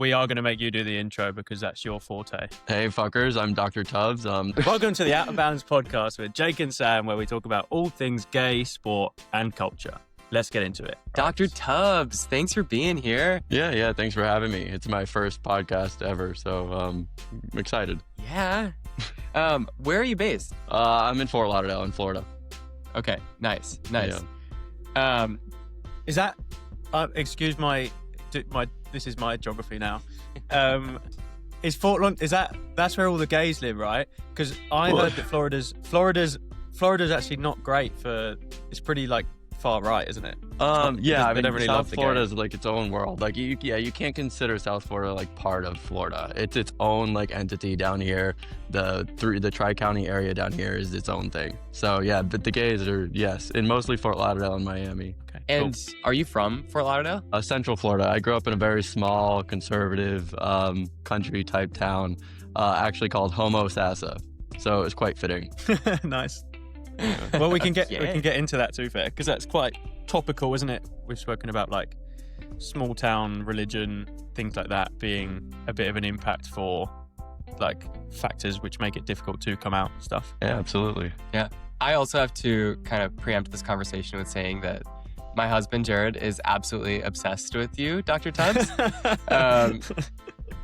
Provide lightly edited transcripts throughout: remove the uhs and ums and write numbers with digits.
we are going to make you do the intro because that's your forte. Hey fuckers, I'm Dr. Tubbs. Welcome to the Out of Bounds podcast with Jake and Sam, where we talk about all things gay, sport, and culture. Let's get into it. Dr. Tubbs, thanks for being here. Yeah, thanks for having me. It's my first podcast ever, so I'm excited. Yeah. Where are you based? I'm in Fort Lauderdale in Florida. Okay, nice. Yeah. Is that, excuse my, this is my geography now. Is Fort Lauderdale, that's where all the gays live, right? Because I heard that Florida's actually not great for, it's pretty like far right, isn't it? Yeah, I mean, don't really South love the Florida gays. is like its own world. Like, you can't consider South Florida like part of Florida. It's its own like entity down here. The Tri-County area down here is its own thing. So yeah, but the gays are, yes, in mostly Fort Lauderdale and Miami. Okay, And are you from Fort Lauderdale? Central Florida. I grew up in a very small, conservative, country type town, actually called Homo Sassa. So it's quite fitting. cool. Nice. Well, we can get Yeah. into that, to be fair, because that's quite topical, isn't it? We've spoken about like small town religion, things like that being a bit of an impact for like factors which make it difficult to come out and stuff. Yeah, absolutely. I also have to kind of preempt this conversation with saying that my husband, Jared, is absolutely obsessed with you, Dr. Tubbs.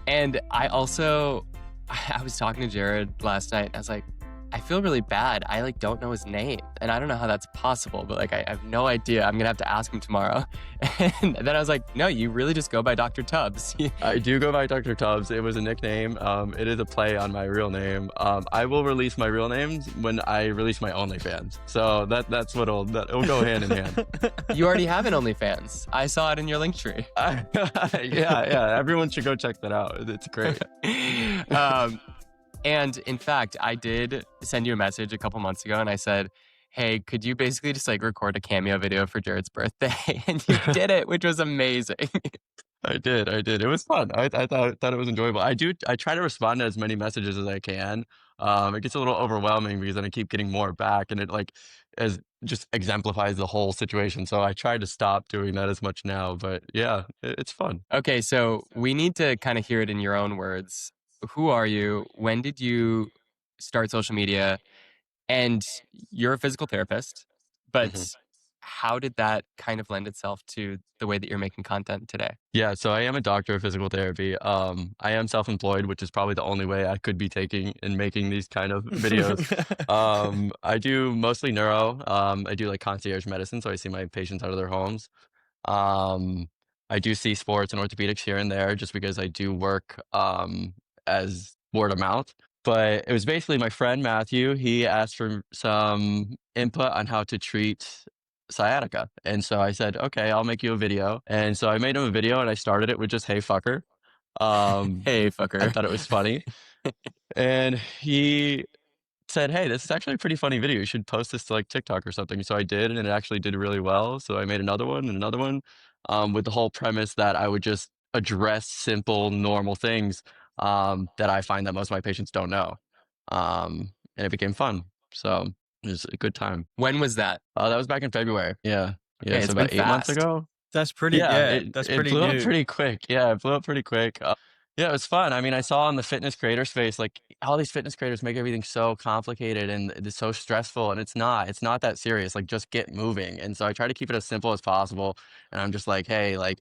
And I was talking to Jared last night. And I was like, I feel really bad. I like don't know his name, and I don't know how that's possible. But like, I have no idea. I'm gonna have to ask him tomorrow. And then I was like, no, you really just go by Dr. Tubbs. I do go by Dr. Tubbs. It was a nickname. It is a play on my real name. I will release my real names when I release my OnlyFans. So that's it'll go hand in hand. You already have an OnlyFans. I saw it in your link tree. Yeah. Everyone should go check that out. It's great. And in fact, I did send you a message a couple months ago and I said, hey, could you basically just like record a cameo video for Jared's birthday? And you did it, which was amazing. I did. It was fun. I thought it was enjoyable. I try to respond to as many messages as I can. It gets a little overwhelming because then I keep getting more back, and it like just exemplifies the whole situation. So I try to stop doing that as much now. But yeah, it's fun. Okay, so we need to kind of hear it in your own words. Who are you? When did you start social media? And you're a physical therapist, but how did that kind of lend itself to the way that you're making content today? Yeah, so I am a doctor of physical therapy. I am self-employed, which is probably the only way I could be taking and making these kind of videos. I do mostly neuro. I do like concierge medicine, so I see my patients out of their homes. I do see sports and orthopedics here and there just because I do work as word of mouth. But it was basically my friend Matthew. He asked for some input on how to treat sciatica. And so I said, okay, I'll make you a video. And so I made him a video and I started it with just, hey, fucker. Hey, fucker. I thought it was funny. And he said, hey, this is actually a pretty funny video. You should post this to like TikTok or something. So I did, and it actually did really well. So I made another one and another one with the whole premise that I would just address simple, normal things that I find that most of my patients don't know. And it became fun. So it was a good time. When was that? That was back in February. Yeah. Okay, So it's about been 8 months fast. ago. That's pretty. That's It pretty blew new. up pretty quick. Yeah, it blew up pretty quick. Yeah, it was fun. I mean, I saw in the fitness creator space, like all these fitness creators make everything so complicated and it's so stressful, and it's not that serious. Like, just get moving. And so I try to keep it as simple as possible. And I'm just like, hey, like,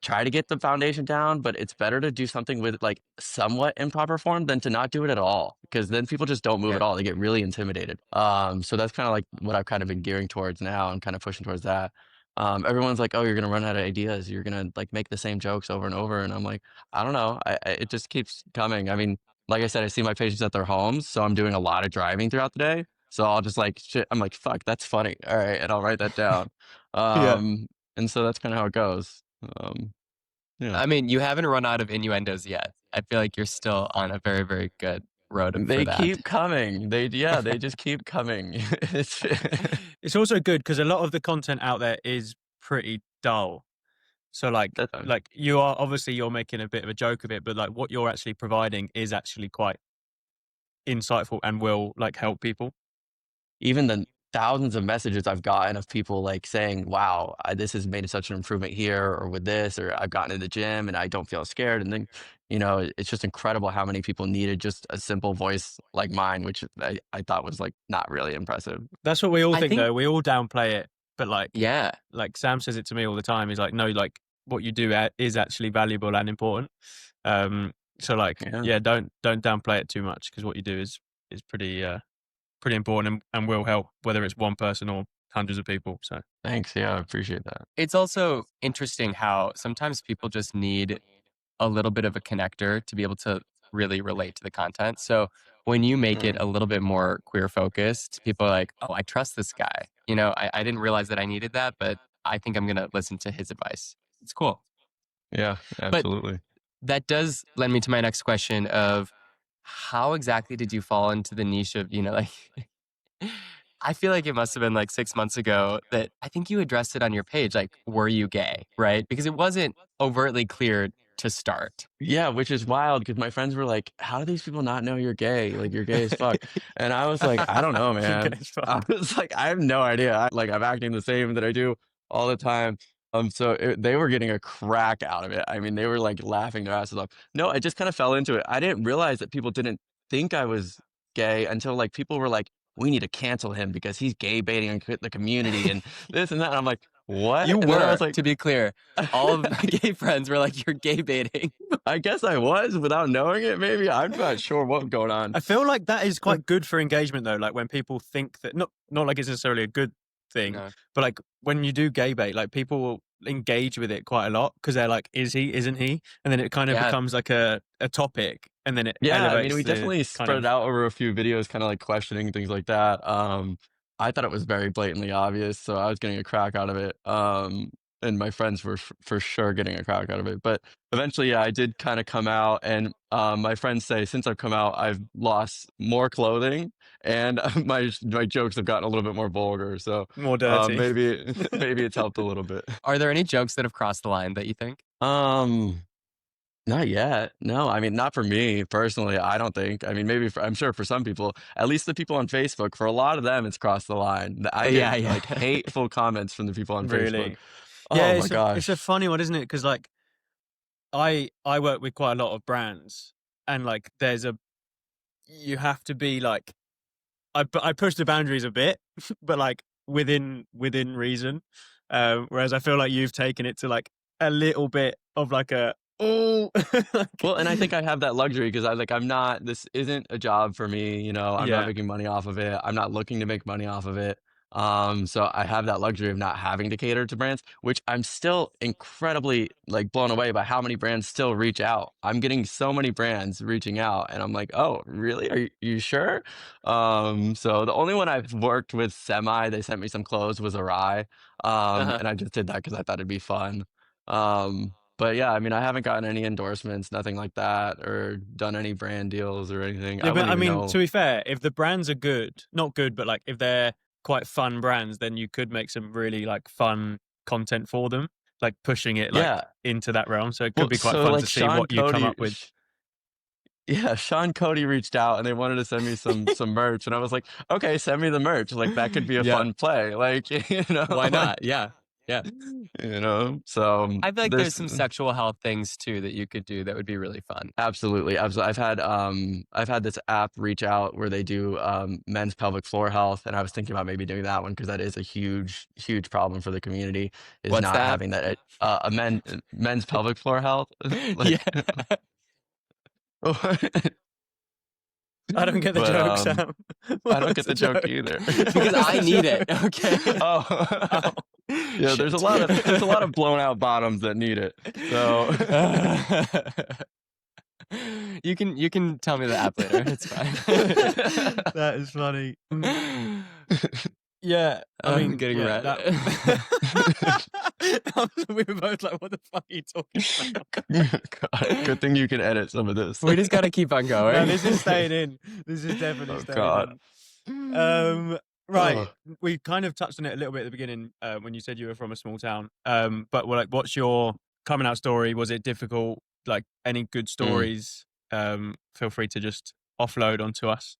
try to get the foundation down, but it's better to do something with like somewhat improper form than to not do it at all, because then people just don't move at all. They get really intimidated. So that's kind of like what I've kind of been gearing towards now and kind of pushing towards that. Everyone's like, oh, you're going to run out of ideas. You're going to like make the same jokes over and over. And I'm like, I don't know. It just keeps coming. I mean, like I said, I see my patients at their homes, so I'm doing a lot of driving throughout the day. So I'll just like, shit, I'm like, fuck, that's funny. All right. And I'll write that down. And so that's kind of how it goes. I mean, you haven't run out of innuendos yet. I feel like you're still on a very, very good road for They that. keep coming. They just keep coming. It's also good because a lot of the content out there is pretty dull. So like you are obviously you're making a bit of a joke of it, but like what you're actually providing is actually quite insightful and will like help people. Even thousands of messages I've gotten of people like saying, wow, this has made such an improvement here or with this, or I've gotten to the gym and I don't feel scared. And then, it's just incredible how many people needed just a simple voice like mine, which I thought was like not really impressive. That's what we all I think, think- though. We all downplay it, but like Yeah. Sam says it to me all the time. He's like, no, like what you do is actually valuable and important. So like, Yeah. don't downplay it too much, because what you do is pretty important and will help, whether it's one person or hundreds of people. So Thanks. Yeah, I appreciate that. It's also interesting how sometimes people just need a little bit of a connector to be able to really relate to the content. So when you make it a little bit more queer focused, people are like, oh, I trust this guy. I didn't realize that I needed that, but I think I'm going to listen to his advice. It's cool. Yeah, absolutely. That does lend me to my next question of how exactly did you fall into the niche of, like, I feel like it must have been like 6 months ago that I think you addressed it on your page. Like, were you gay? Right? Because it wasn't overtly clear to start. Yeah, which is wild because my friends were like, how do these people not know you're gay? Like, you're gay as fuck. And I was like, I don't know, man. Gay as fuck. I was like, I have no idea. I'm acting the same that I do all the time. So they were getting a crack out of it. I mean, they were like laughing their asses off. No, I just kind of fell into it. I didn't realize that people didn't think I was gay until like people were like, we need to cancel him because he's gay baiting the community and this and that. And I'm like, what? You And then I were, was like, to be clear. All of my gay friends were like, you're gay baiting. I guess I was without knowing it. Maybe I'm not sure what's going on. I feel like that is quite good for engagement, though. Like when people think that, not like it's necessarily a good thing, No. but like when you do gay bait, like people will engage with it quite a lot because they're like, is he, isn't he? And then it kind of Yeah. becomes like a topic, and then it Yeah, I elevates mean, we the definitely kind spread of- it out over a few videos, kind of like questioning things like that. I thought it was very blatantly obvious, so I was getting a crack out of it. And my friends were for sure getting a crack out of it. But eventually, yeah, I did kind of come out, and my friends say since I've come out, I've lost more clothing, and my jokes have gotten a little bit more vulgar. So more dirty. maybe it's helped a little bit. Are there any jokes that have crossed the line that you think? Not yet. No, I mean, not for me personally. I don't think. I mean, maybe I'm sure for some people, at least the people on Facebook, for a lot of them, it's crossed the line. I get Yeah. like hateful comments from the people on Really? Facebook. Yeah, Oh my gosh. it's a funny one, isn't it? Because like I work with quite a lot of brands, and like you have to be like, I push the boundaries a bit, but like within reason. Whereas I feel like you've taken it to like a little bit of like a Well, and I think I have that luxury because this isn't a job for me, I'm Yeah. not making money off of it. I'm not looking to make money off of it. So I have that luxury of not having to cater to brands, which I'm still incredibly like blown away by how many brands still reach out. I'm getting so many brands reaching out and I'm like, oh, really? Are you sure? So the only one I've worked with they sent me some clothes, was Arai. And I just did that because I thought it'd be fun. But yeah, I mean, I haven't gotten any endorsements, nothing like that, or done any brand deals or anything. Yeah, but I wouldn't even mean, know. to be fair, if the brands are not good, but like if they're quite fun brands, then you could make some really like fun content for them, like pushing it like Yeah. into that realm. So it could Well, be quite so, fun like, to see Sean what you come Cody- up with. Yeah, Sean Cody reached out and they wanted to send me some merch, and I was like, okay, send me the merch. Like that could be a Yeah. fun play. Like, Why not? Yeah. So I feel like there's some sexual health things too that you could do that would be really fun. Absolutely. I've had this app reach out where they do men's pelvic floor health, and I was thinking about maybe doing that one because that is a huge problem for the community. Is What's not that? having that men's pelvic floor health. Yeah. I don't get the But, joke, Sam. I don't get the joke either. Because I need it. Okay. Oh. Yeah, there's a lot of blown out bottoms that need it. So you can tell me the app later. It's fine. That is funny. Yeah, I mean, I'm getting red. We were both like, "What the fuck are you talking about?" God, good thing you can edit some of this. We just got to keep on going. No, this is staying in. This is definitely Oh, staying God. in. Right, Oh. we kind of touched on it a little bit at the beginning when you said you were from a small town. But what's your coming out story? Was it difficult? Like any good stories? Feel free to just offload onto us.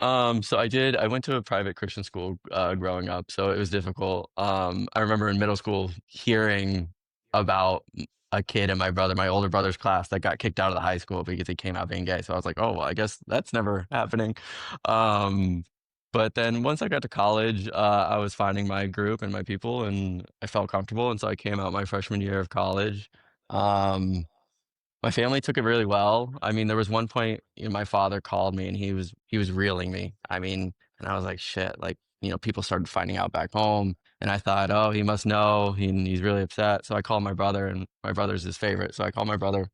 So I went to a private Christian school growing up, so it was difficult. I remember in middle school hearing about a kid in my older brother's class that got kicked out of the high school because he came out being gay. So I was like, oh, well, I guess that's never happening. Um, but then once I got to college, I was finding my group and my people, and I felt comfortable. And so I came out my freshman year of college. Um, my family took it really well. I mean, there was one point, my father called me and he was reeling me. I mean, and I was like, shit, like, people started finding out back home, and I thought, oh, he must know. He's really upset. So I called my brother, and my brother's his favorite. So I called my brother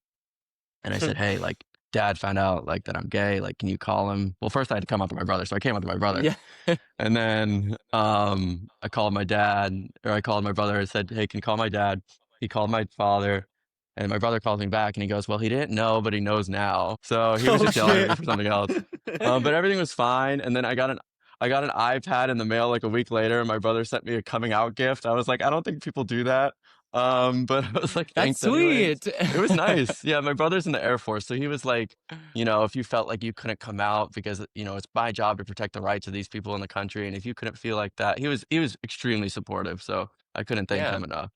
and I said, hey, like, dad found out like that I'm gay. Like, can you call him? Well, first I had to come out to my brother. So I came out to my brother. Yeah. And then I called my dad, or I called my brother and said, hey, can you call my dad? He called my father, and my brother calls me back and he goes, well, he didn't know, but he knows now. So he was Oh, just yelling at me shit. for something else. But everything was fine. And then I got an iPad in the mail like a week later, and my brother sent me a coming out gift. I was like, I don't think people do that. But I was like, That's thanks anyways. sweet. It was nice. Yeah, my brother's in the Air Force, so he was like, if you felt like you couldn't come out because it's my job to protect the rights of these people in the country, and if you couldn't feel like that, he was extremely supportive. So I couldn't thank Yeah. him enough.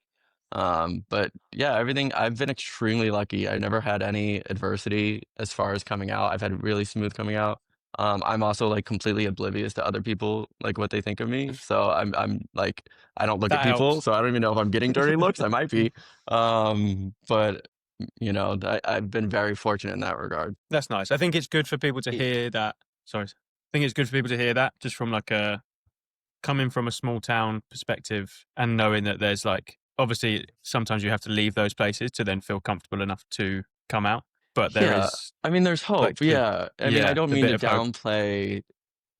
But yeah, everything, I've been extremely lucky. I never had any adversity as far as coming out. I've had really smooth coming out. I'm also like completely oblivious to other people, like what they think of me. So I'm like, I don't look That at people, helps. so I don't even know if I'm getting dirty looks. I might be. But I've been very fortunate in that regard. That's nice. I think it's good for people to hear that. Sorry. I think it's good for people to hear that just from like coming from a small town perspective, and knowing that there's like, obviously sometimes you have to leave those places to then feel comfortable enough to come out. But there Yeah, is I mean, there's hope. like Yeah, I mean, I don't the mean bit to of hope. downplay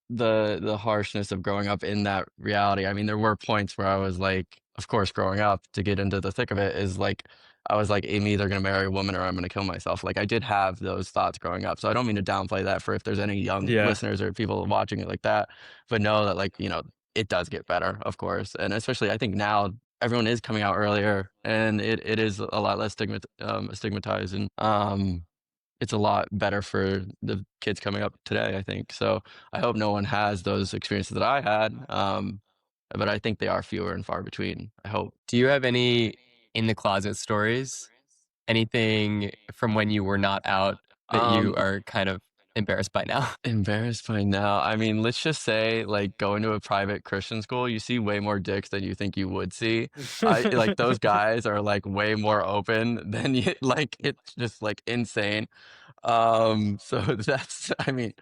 the harshness of growing up in that reality. I mean, there were points where I was like, of course, growing up to get into the thick of it is like, I was like, I'm either going to marry a woman or I'm going to kill myself. Like, I did have those thoughts growing up. So I don't mean to downplay that for if there's any young Yeah. listeners or people watching it like that, but know that like, it does get better, of course. And especially I think now everyone is coming out earlier, and it is a lot less stigmatized, and it's a lot better for the kids coming up today, I think. So I hope no one has those experiences that I had. But I think they are fewer and far between. I hope. Do you have any in the closet stories? Anything from when you were not out that you are kind of embarrassed by now? Embarrassed by now. I mean, let's just say, like, going to a private Christian school, you see way more dicks than you think you would see. Like those guys are like way more open than you. Like, it's just like insane. So that's. I mean,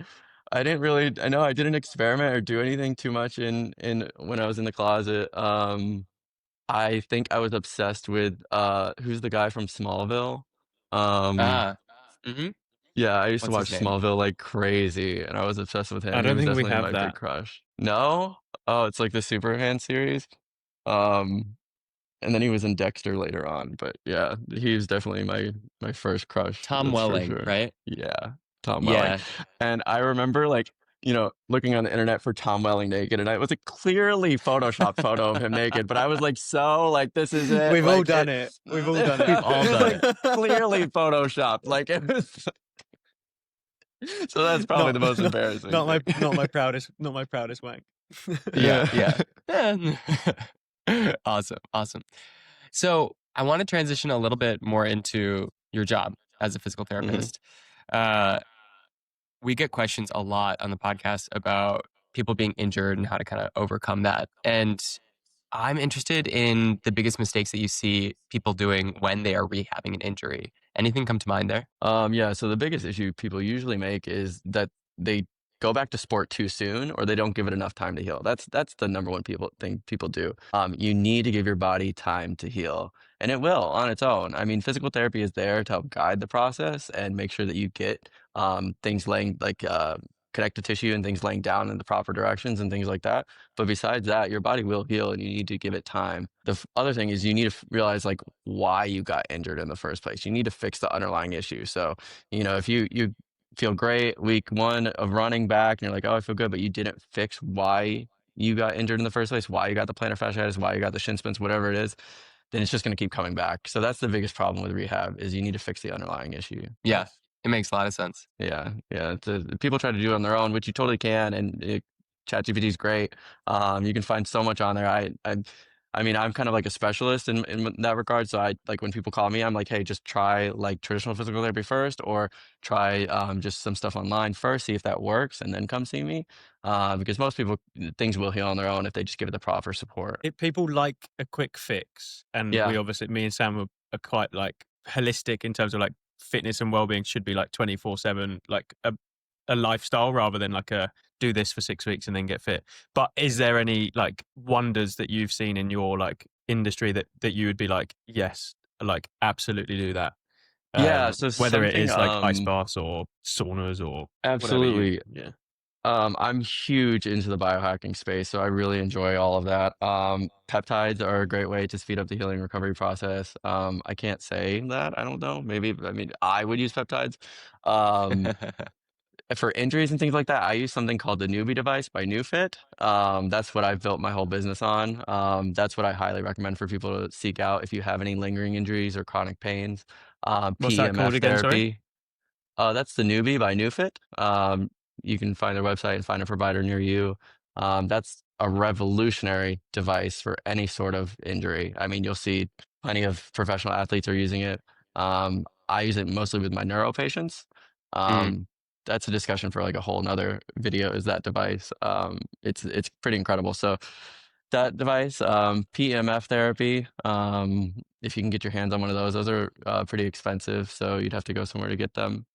I didn't really. I know I didn't experiment or do anything too much in when I was in the closet. I think I was obsessed with who's the guy from Smallville? Um, Mm-hmm. yeah, I used to What's his watch name? Smallville like crazy, and I was obsessed with him. I He don't was think we definitely have my big that. crush. No? Oh, it's like the Superman series. Um, and then he was in Dexter later on, but yeah, he was definitely my first crush. Tom That's for Welling, sure. right? Yeah, Tom Welling. Yeah. And I remember like, looking on the internet for Tom Welling naked, and it was a clearly photoshopped photo of him naked, but I was like, so like, this is it. We've all Like, done it. We've all done it. We've all done like, it. clearly photoshopped. Like, it was. So that's probably the most embarrassing not my thing. not my proudest wank. Yeah. Awesome. So I want to transition a little bit more into your job as a physical therapist. We get questions a lot on the podcast about people being injured and how to kind of overcome that. And I'm interested in the biggest mistakes that you see people doing when they are rehabbing an injury. Anything come to mind there? Yeah, so the biggest issue people usually make is that they go back to sport too soon, or they don't give it enough time to heal. That's the number one thing people do. You need to give your body time to heal, and it will on its own. I mean, physical therapy is there to help guide the process and make sure that you get things laying like connective tissue and things laying down in the proper directions and things like that. But besides that, your body will heal, and you need to give it time. The other thing is you need to realize like why you got injured in the first place. You need to fix the underlying issue. So, if you feel great week 1 of running back and you're like, oh, I feel good, but you didn't fix why you got injured in the first place, why you got the plantar fasciitis, why you got the shin splints, whatever it is, then it's just going to keep coming back. So that's the biggest problem with rehab is you need to fix the underlying issue. Yeah. It makes a lot of sense. Yeah. People try to do it on their own, which you totally can, and ChatGPT is great. You can find so much on there. I mean, I'm kind of like a specialist in that regard. So I like when people call me, I'm like, hey, just try like traditional physical therapy first, or try just some stuff online first, see if that works, and then come see me. Because most people, things will heal on their own if they just give it the proper support. People like a quick fix, and Yeah. we obviously, me and Sam are quite like holistic in terms of like fitness and well-being should be like 24/7, like a lifestyle rather than like a do this for 6 weeks and then get fit. But is there any like wonders that you've seen in your like industry that you would be like, yes, like absolutely do that? Yeah, so whether it is like ice something, baths or saunas or whatever absolutely. yeah. I'm huge into the biohacking space, so I really enjoy all of that. Peptides are a great way to speed up the healing recovery process. I can't say that. I don't know. Maybe, I mean, I would use peptides. Um, for injuries and things like that, I use something called the NEUBIE device by NewFit. That's what I've built my whole business on. That's what I highly recommend for people to seek out if you have any lingering injuries or chronic pains. What's that called PEMF again, sorry? therapy. That's the NEUBIE by NewFit. You can find their website and find a provider near you. That's a revolutionary device for any sort of injury. I mean, you'll see plenty of professional athletes are using it. I use it mostly with my neuro patients. That's a discussion for like a whole nother video, is that device. It's pretty incredible. So that device, PEMF therapy, if you can get your hands on one of those are pretty expensive, so you'd have to go somewhere to get them.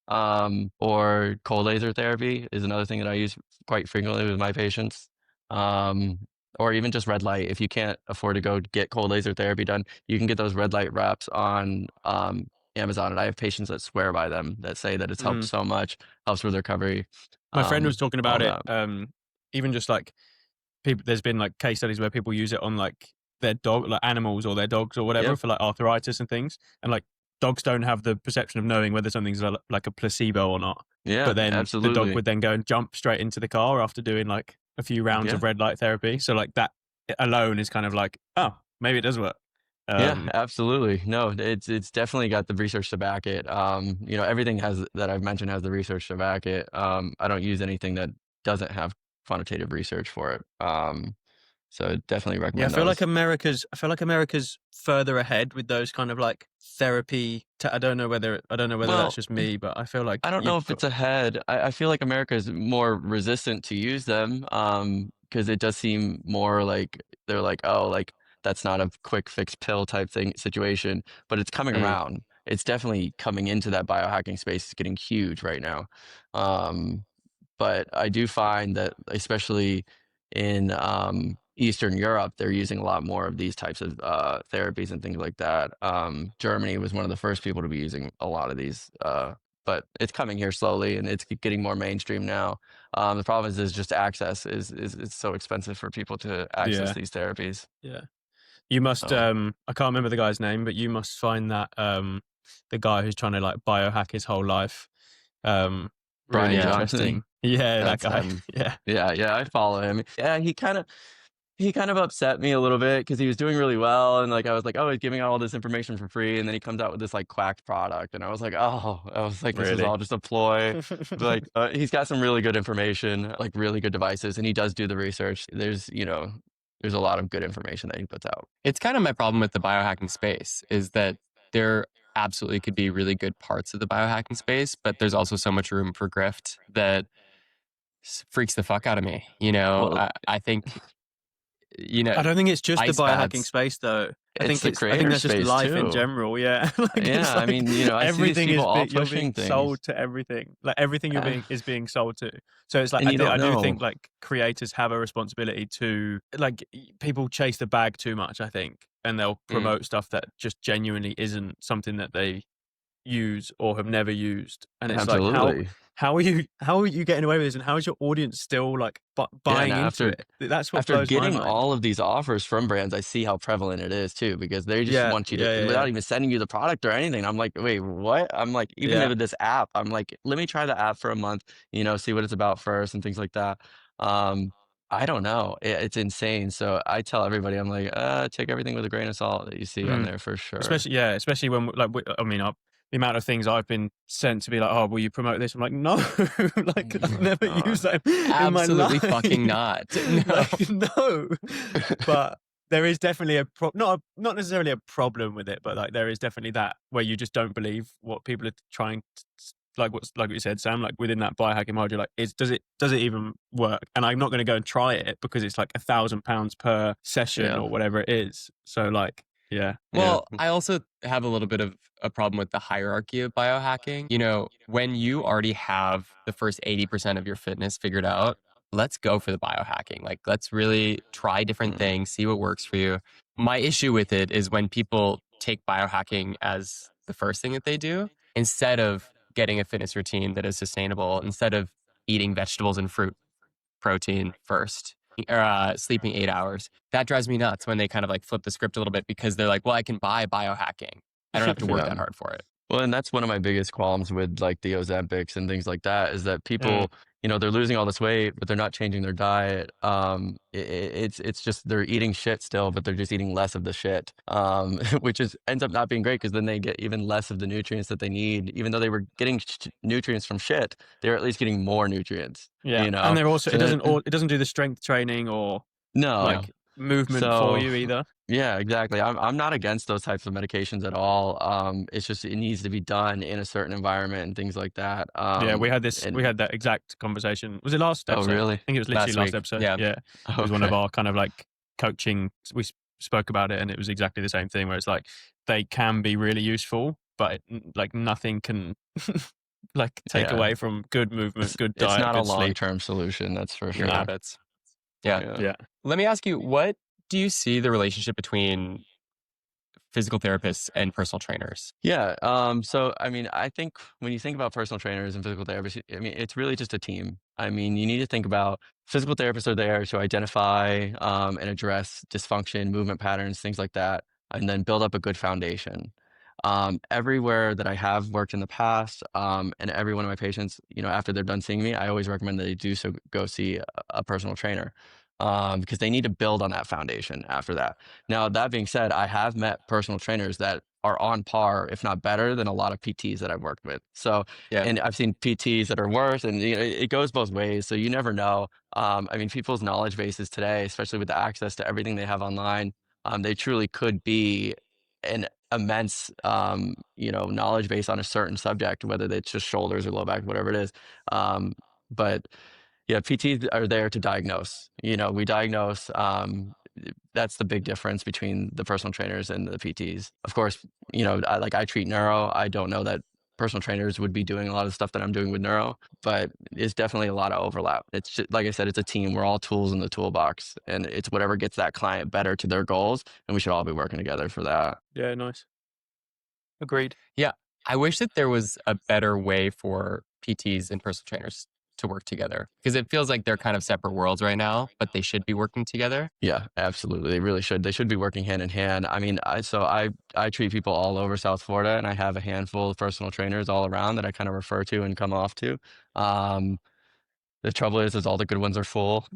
Or cold laser therapy is another thing that I use quite frequently with my patients. Or even just red light. If you can't afford to go get cold laser therapy done, you can get those red light wraps on Amazon. And I have patients that swear by them, that say that it's helped so much, helps with recovery. My friend was talking about all it. that. Even just like people, there's been like case studies where people use it on like their dog, like animals or their dogs or whatever, Yeah. for like arthritis and things. And like dogs don't have the perception of knowing whether something's like a placebo or not. Yeah, But then the absolutely. dog would then go and jump straight into the car after doing like a few rounds of red light therapy. So like that alone is kind of like, oh, maybe it does work. Yeah, absolutely. No, it's definitely got the research to back it. You know, everything has that I've mentioned has the research to back it. I don't use anything that doesn't have quantitative research for it. So definitely Yeah, recommend I feel those. like America's further ahead with those kind of like therapy. I don't know whether Well, that's just me, but I feel like I don't know if it's ahead. I feel like America is more resistant to use them, because it does seem more like they're like, oh, like that's not a quick fix pill type thing situation, but it's coming around. It's definitely coming into that biohacking space. It's getting huge right now. But I do find that, especially in Eastern Europe, they're using a lot more of these types of therapies and things like that. Germany was one of the first people to be using a lot of these, but it's coming here slowly, and it's getting more mainstream now. The problem is just access is it's so expensive for people to access these therapies. Yeah. You must I can't remember the guy's name, but you must find that the guy who's trying to like biohack his whole life Brian really Johnson. interesting. Yeah, That's that guy. him. Yeah. Yeah, I follow him. Yeah, he kind of upset me a little bit because he was doing really well, and like I was like, oh, he's giving out all this information for free, and then he comes out with this like quacked product, and I was like, this is Really? all just a ploy. Like he's got some really good information, like really good devices, and he does do the research. There's a lot of good information that he puts out. It's kind of my problem with the biohacking space, is that there absolutely could be really good parts of the biohacking space, but there's also so much room for grift that freaks the fuck out of me. Well, I think, I don't think it's just the ice biohacking baths. space though. I think the I think creator that's just space life in too. general. Yeah. Like, it's Yeah, I like mean, I see these everything people all you're pushing being sold things. to everything. Like everything is being sold to. So it's like And you don't I do know. think like creators have a responsibility to like people chase the bag too much, I think, and they'll promote stuff that just genuinely isn't something that they use or have never used. And it's like Absolutely. how are you getting away with this, and how is your audience still like buying and into it? That's what after blows my getting mind. all of these offers from brands, I see how prevalent it is too, because they just want you to, without even sending you the product or anything. I'm like, wait, what? I'm like, even with this app, I'm like, let me try the app for a month, see what it's about first and things like that. I don't know. It's insane. So I tell everybody, I'm like, take everything with a grain of salt that you see on there for sure. Especially when like I mean, the amount of things I've been sent to be like, oh, will you promote this? I'm like, no, like I've never used that in my Absolutely life. fucking not. No. Like, no. But there is definitely not necessarily a problem with it, but like there is definitely that where you just don't believe what people are trying to, like what you said, Sam, like within that biohacking module, like does it even work? And I'm not going to go and try it because it's like £1,000 per session or whatever it is. So like, yeah. Well, I also have a little bit of a problem with the hierarchy of biohacking. You know, when you already have the first 80% of your fitness figured out, let's go for the biohacking. Like, let's really try different things, see what works for you. My issue with it is when people take biohacking as the first thing that they do, instead of getting a fitness routine that is sustainable, instead of eating vegetables and fruit protein first, or sleeping 8 hours. That drives me nuts when they kind of like flip the script a little bit because they're like, well, I can buy biohacking. I don't have to work that hard for it. Well, and that's one of my biggest qualms with like the Ozempics and things like that is that people, you know, they're losing all this weight, but they're not changing their diet. It's just they're eating shit still, but they're just eating less of the shit, which ends up not being great because then they get even less of the nutrients that they need. Even though they were getting nutrients from shit, they're at least getting more nutrients. Yeah, you know? and they're also it doesn't do the strength training or like movement for you either. Yeah, exactly. I'm not against those types of medications at all. It's just it needs to be done in a certain environment and things like that. Yeah, we had that exact conversation. Was it last episode? Oh, really? I think it was literally last episode. Yeah. It was one of our kind of like coaching. We spoke about it, and it was exactly the same thing. Where it's like they can be really useful, but like nothing can like take away from good movement, good diet. It's not a good sleep. long-term solution. That's for sure. Your habits. Yeah. Let me ask you, what do you see the relationship between physical therapists and personal trainers? Yeah. So, I mean, I think when you think about personal trainers and physical therapists, I mean, it's really just a team. I mean, you need to think about physical therapists are there to identify and address dysfunction, movement patterns, things like that, and then build up a good foundation. Everywhere that I have worked in the past, and every one of my patients, you know, after they're done seeing me, I always recommend that they do so go see a personal trainer. Because they need to build on that foundation after that. Now, that being said, I have met personal trainers that are on par, if not better, than a lot of PTs that I've worked with. So, and I've seen PTs that are worse, and you know, it goes both ways. So you never know. I mean, people's knowledge bases today, especially with the access to everything they have online, they truly could be an immense, you know, knowledge base on a certain subject, whether it's just shoulders or low back, whatever it is. But yeah, PTs are there to diagnose. You know, we diagnose. That's the big difference between the personal trainers and the PTs. Of course, you know, I treat neuro. I don't know that personal trainers would be doing a lot of stuff that I'm doing with neuro, but it's definitely a lot of overlap. It's just, like I said, it's a team. We're all tools in the toolbox, and it's whatever gets that client better to their goals, and we should all be working together for that. Yeah, nice. Agreed. Yeah, I wish that there was a better way for PTs and personal trainers to work together, because it feels like they're kind of separate worlds right now, but they should be working together. Yeah, absolutely. They really should. They should be working hand in hand. I mean, I treat people all over South Florida, and I have a handful of personal trainers all around that I kind of refer to and come off to. The trouble is all the good ones are full.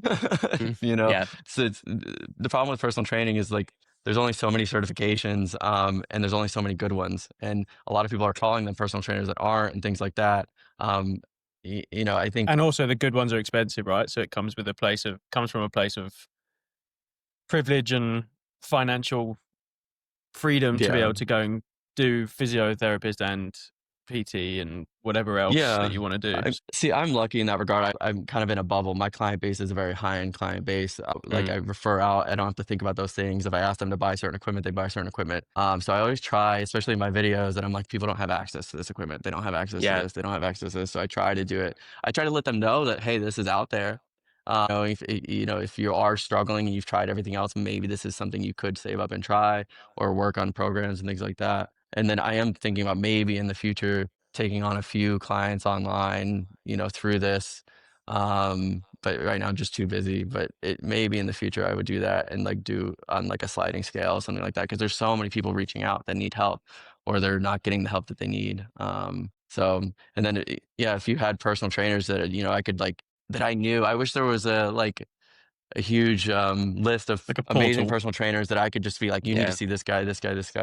You know, so the problem with personal training is like there's only so many certifications, and there's only so many good ones, and a lot of people are calling them personal trainers that aren't, and things like that. You know, I think, and also the good ones are expensive, right? So it comes from a place of privilege and financial freedom to be able to go and do physiotherapist and PT and whatever else that you want to do. I'm lucky in that regard. I'm kind of in a bubble. My client base is a very high-end client base. Like I refer out, I don't have to think about those things. If I ask them to buy certain equipment, they buy certain equipment. So I always try, especially in my videos, that I'm like, people don't have access to this equipment. They don't have access to this. They don't have access to this. So I try to do it. I try to let them know that, hey, this is out there. If you are struggling and you've tried everything else, maybe this is something you could save up and try, or work on programs and things like that. And then I am thinking about maybe in the future taking on a few clients online, you know, through this. But right now I'm just too busy. But it maybe in the future I would do that and like do on like a sliding scale, something like that, because there's so many people reaching out that need help, or they're not getting the help that they need. And then if you had personal trainers that, you know, I could like, that I knew, I wish there was a huge list of like amazing personal trainers that I could just be like, you need to see this guy,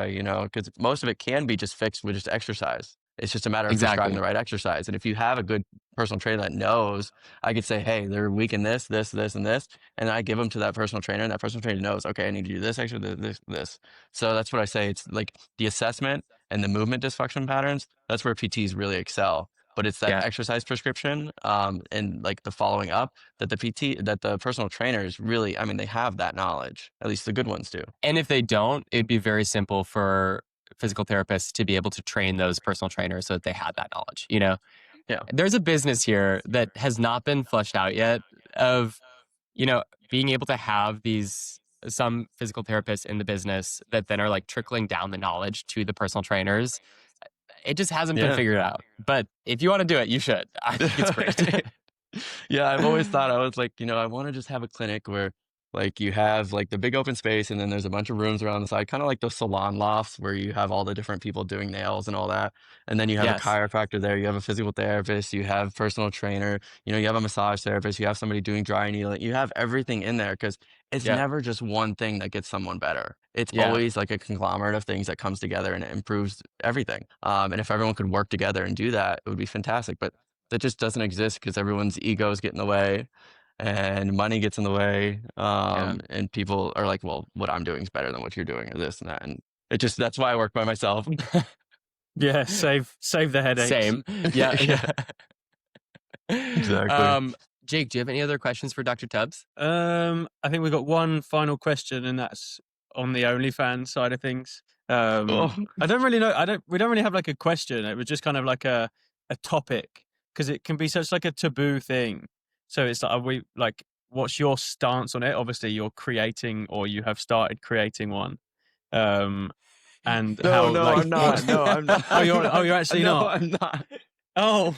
you know, because most of it can be just fixed with just exercise. It's just a matter of prescribing the right exercise. And if you have a good personal trainer that knows, I could say, hey, they're weak in this, this, this, and this. And I give them to that personal trainer, and that personal trainer knows, okay, I need to do this exercise, this. So that's what I say. It's like the assessment and the movement dysfunction patterns. That's where PTs really excel. But it's that exercise prescription and like the following up that the personal trainers really, I mean, they have that knowledge. At least the good ones do. And if they don't, it'd be very simple for physical therapists to be able to train those personal trainers so that they had that knowledge, you know? Yeah. There's a business here that has not been fleshed out yet of, you know, being able to have some physical therapists in the business that then are like trickling down the knowledge to the personal trainers. It just hasn't been figured out. But if you want to do it, you should. I think it's great. Yeah, I've always thought, I was like, you know, I want to just have a clinic where like you have like the big open space and then there's a bunch of rooms around the side, kind of like those salon lofts where you have all the different people doing nails and all that. And then you have a chiropractor there, you have a physical therapist, you have personal trainer, you know, you have a massage therapist, you have somebody doing dry needling, you have everything in there because it's never just one thing that gets someone better. It's always like a conglomerate of things that comes together and it improves everything. And if everyone could work together and do that, it would be fantastic. But that just doesn't exist because everyone's egos get in the way and money gets in the way. And people are like, well, what I'm doing is better than what you're doing or this and that. And that's why I work by myself. Yeah. Save the headaches. Same. Yeah. Exactly. Jake, do you have any other questions for Dr. Tubbs? I think we've got one final question, and that's on the OnlyFans side of things. I don't really know. We don't really have like a question. It was just kind of like a topic because it can be such like a taboo thing. So it's like, what's your stance on it? Obviously, you're creating or you have started creating one. And I'm not. No, I'm not. You're actually not. No, I'm not. Oh.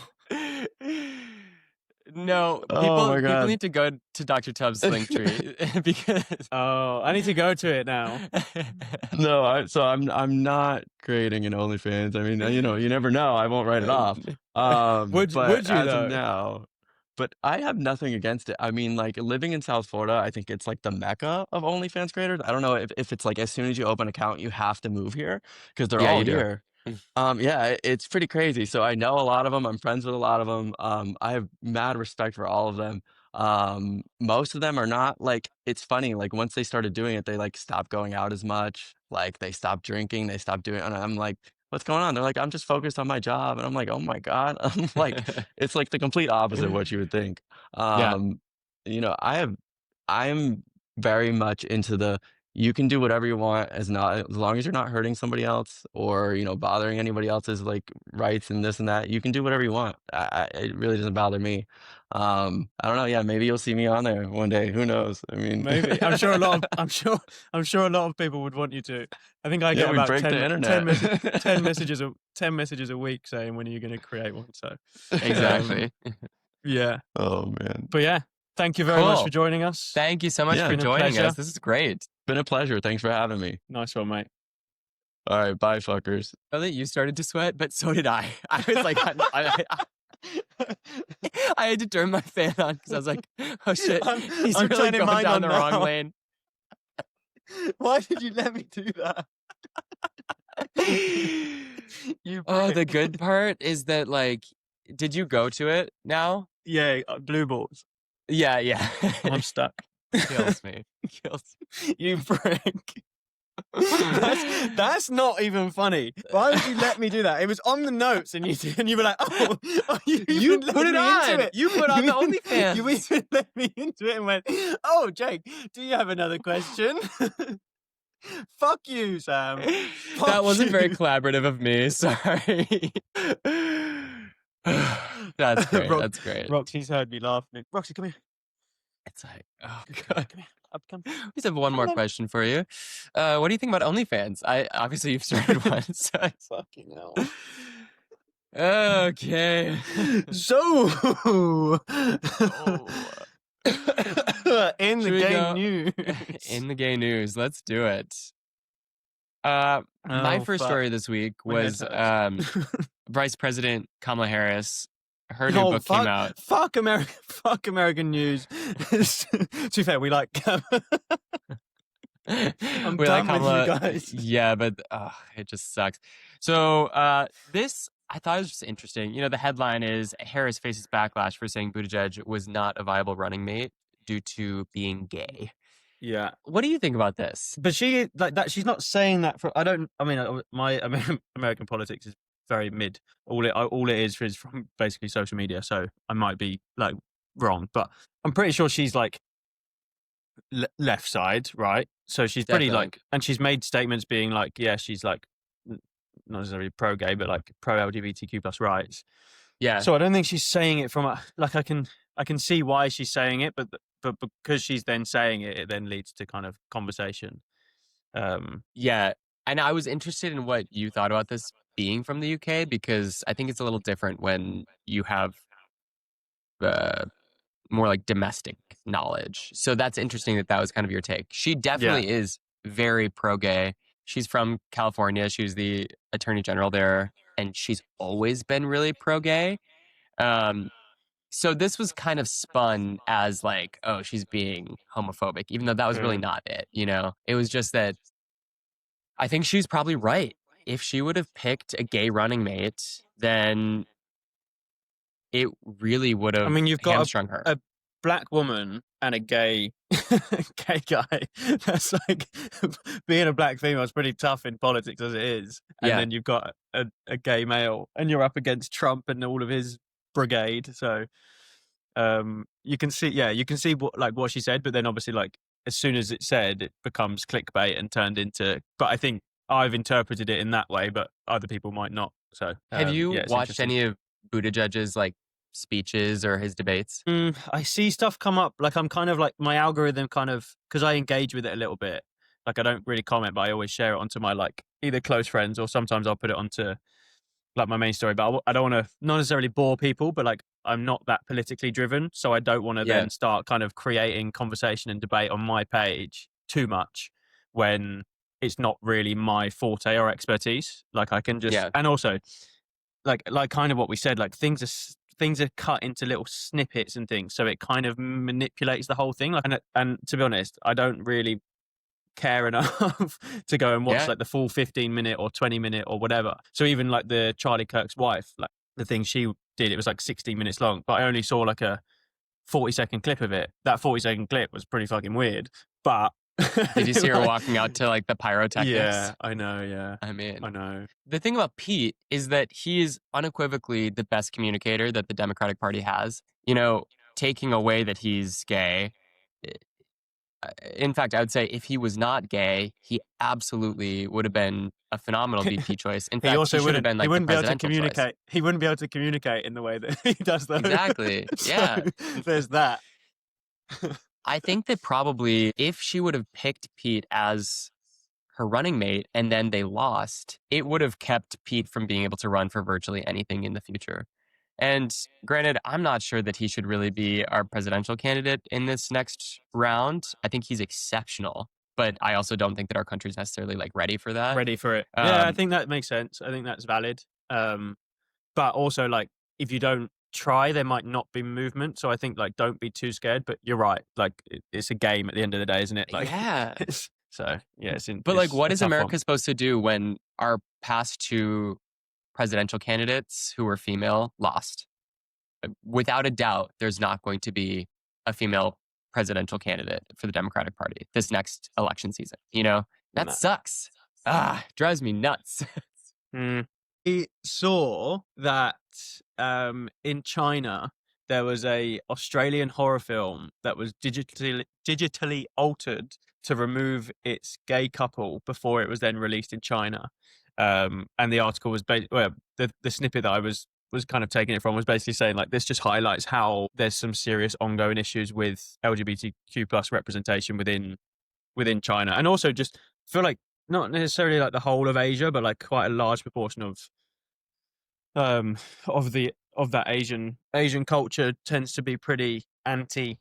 No, people need to go to Dr. Tubbs' link tree because I need to go to it now. No, I'm not creating an OnlyFans. I mean, you know, you never know. I won't write it off. Would you as though? of now, but I have nothing against it. I mean, like living in South Florida, I think it's like the mecca of OnlyFans creators. I don't know if it's like as soon as you open an account, you have to move here because they're all here. Yeah, it's pretty crazy. So I know a lot of them. I'm friends with a lot of them. I have mad respect for all of them. Most of them are not like, it's funny. Like once they started doing it, they like stopped going out as much. Like they stopped drinking, they stopped doing it. And I'm like, what's going on? They're like, I'm just focused on my job. And I'm like, oh my God. I'm like, it's like the complete opposite of what you would think. You know, I'm very much into you can do whatever you want as long as you're not hurting somebody else or, you know, bothering anybody else's like rights and this and that. You can do whatever you want. It really doesn't bother me. I don't know. Yeah, maybe you'll see me on there one day. Who knows? I mean, maybe. I'm sure a lot of people would want you to. I think I get about 10 messages a week saying, when are you going to create one? So exactly. Yeah. Oh man. But yeah, thank you very much for joining us. Thank you so much for joining us. This is great. Been a pleasure. Thanks for having me. Nice one, mate. All right, bye, fuckers. I know that you started to sweat, but so did I. I was like, I had to turn my fan on because I was like, oh shit, he's I'm really turning going mine down on the now. wrong lane. Why did you let me do that? The good part is that, like, did you go to it now? Yeah, blue balls. Yeah. I'm stuck. Kills me. You prick. That's not even funny. Why would you let me do that? It was on the notes, and you were like, "Oh, you put it on. You put on the OnlyFans. You even let me into it and went, "Oh, Jake, do you have another question?" Fuck you, Sam. That wasn't very collaborative of me. Sorry. That's great. That's great. Roxy's heard me laughing. Roxy, come here. It's like, oh god. Come here. Come. We just have one more question for you. What do you think about OnlyFans? Obviously you've started one. So. Fucking hell. Okay. So, in the gay news. In the gay news, let's do it. My first story this week was Vice President Kamala Harris. Her new book came out. Fuck American news. To be fair, we like I'm we done like with you guys. Yeah, but it just sucks. So this, I thought it was just interesting. The headline is Harris faces backlash for saying Buttigieg was not a viable running mate due to being gay. Yeah. What do you think about this? But she like that. She's not saying that for. My American politics is very mid. All it is from basically social media. So I might be like wrong, but I'm pretty sure she's like left side, right? So she's pretty Definitely. like, and she's made statements being like, yeah, she's like not necessarily pro gay, but like pro LGBTQ plus rights. Yeah. So I don't think she's saying it from like I can see why she's saying it, but because she's then saying it, it then leads to kind of conversation. Yeah. And I was interested in what you thought about this being from the UK, because I think it's a little different when you have more like domestic knowledge. So that's interesting that was kind of your take. She definitely is very pro-gay. She's from California. She was the attorney general there, and she's always been really pro-gay. So this was kind of spun as like, oh, she's being homophobic, even though that was really not it. It was just that I think she's probably right. If she would have picked a gay running mate, then it really would have you've got hamstrung her. A black woman and a gay guy. That's like being a black female is pretty tough in politics as it is. And then you've got a gay male, and you're up against Trump and all of his brigade. So you can see what she said, but then obviously like as soon as it's said, it becomes clickbait and turned into. But I think I've interpreted it in that way, but other people might not. So have you watched any of Buttigieg's like speeches or his debates? I see stuff come up. Like I'm kind of like my algorithm kind of, because I engage with it a little bit. Like I don't really comment, but I always share it onto my like either close friends, or sometimes I'll put it onto like my main story. But I don't want to not necessarily bore people, but like I'm not that politically driven, so I don't want to then start kind of creating conversation and debate on my page too much when it's not really my forte or expertise. Like I can just and also like kind of what we said, like things are cut into little snippets and things, so it kind of manipulates the whole thing. Like, and to be honest, I don't really care enough to go and watch like the full 15-minute or 20-minute or whatever. So even like the Charlie Kirk's wife, like the thing she did, it was like 16 minutes long, but I only saw like a 40-second clip of it. That 40-second clip was pretty fucking weird. But did you see her walking out to like the pyrotechnics? Yeah, I know. Yeah, I mean, I know. The thing about Pete is that he is unequivocally the best communicator that the Democratic Party has. Taking away that he's gay. In fact, I would say if he was not gay, he absolutely would have been a phenomenal VP choice. In fact, he should have been like the presidential choice. He wouldn't be able to communicate in the way that he does, though. Exactly. Yeah. So, there's that. I think that probably if she would have picked Pete as her running mate and then they lost, it would have kept Pete from being able to run for virtually anything in the future. And granted, I'm not sure that he should really be our presidential candidate in this next round. I think he's exceptional, but I also don't think that our country's necessarily like ready for that. Ready for it. Yeah, I think that makes sense. I think that's valid. But also like if you don't try, there might not be movement. So I think like don't be too scared, but you're right. Like it's a game at the end of the day, isn't it? Like so yeah, but like what is America supposed to do when our past two presidential candidates who were female lost? Without a doubt, there's not going to be a female presidential candidate for the Democratic Party this next election season. That sucks. Drives me nuts. We saw that in China there was a Australian horror film that was digitally altered to remove its gay couple before it was then released in China. And the article was the snippet that I was kind of taking it from was basically saying like this just highlights how there's some serious ongoing issues with LGBTQ plus representation within China, and also just feel like not necessarily like the whole of Asia, but like quite a large proportion of that Asian culture tends to be pretty anti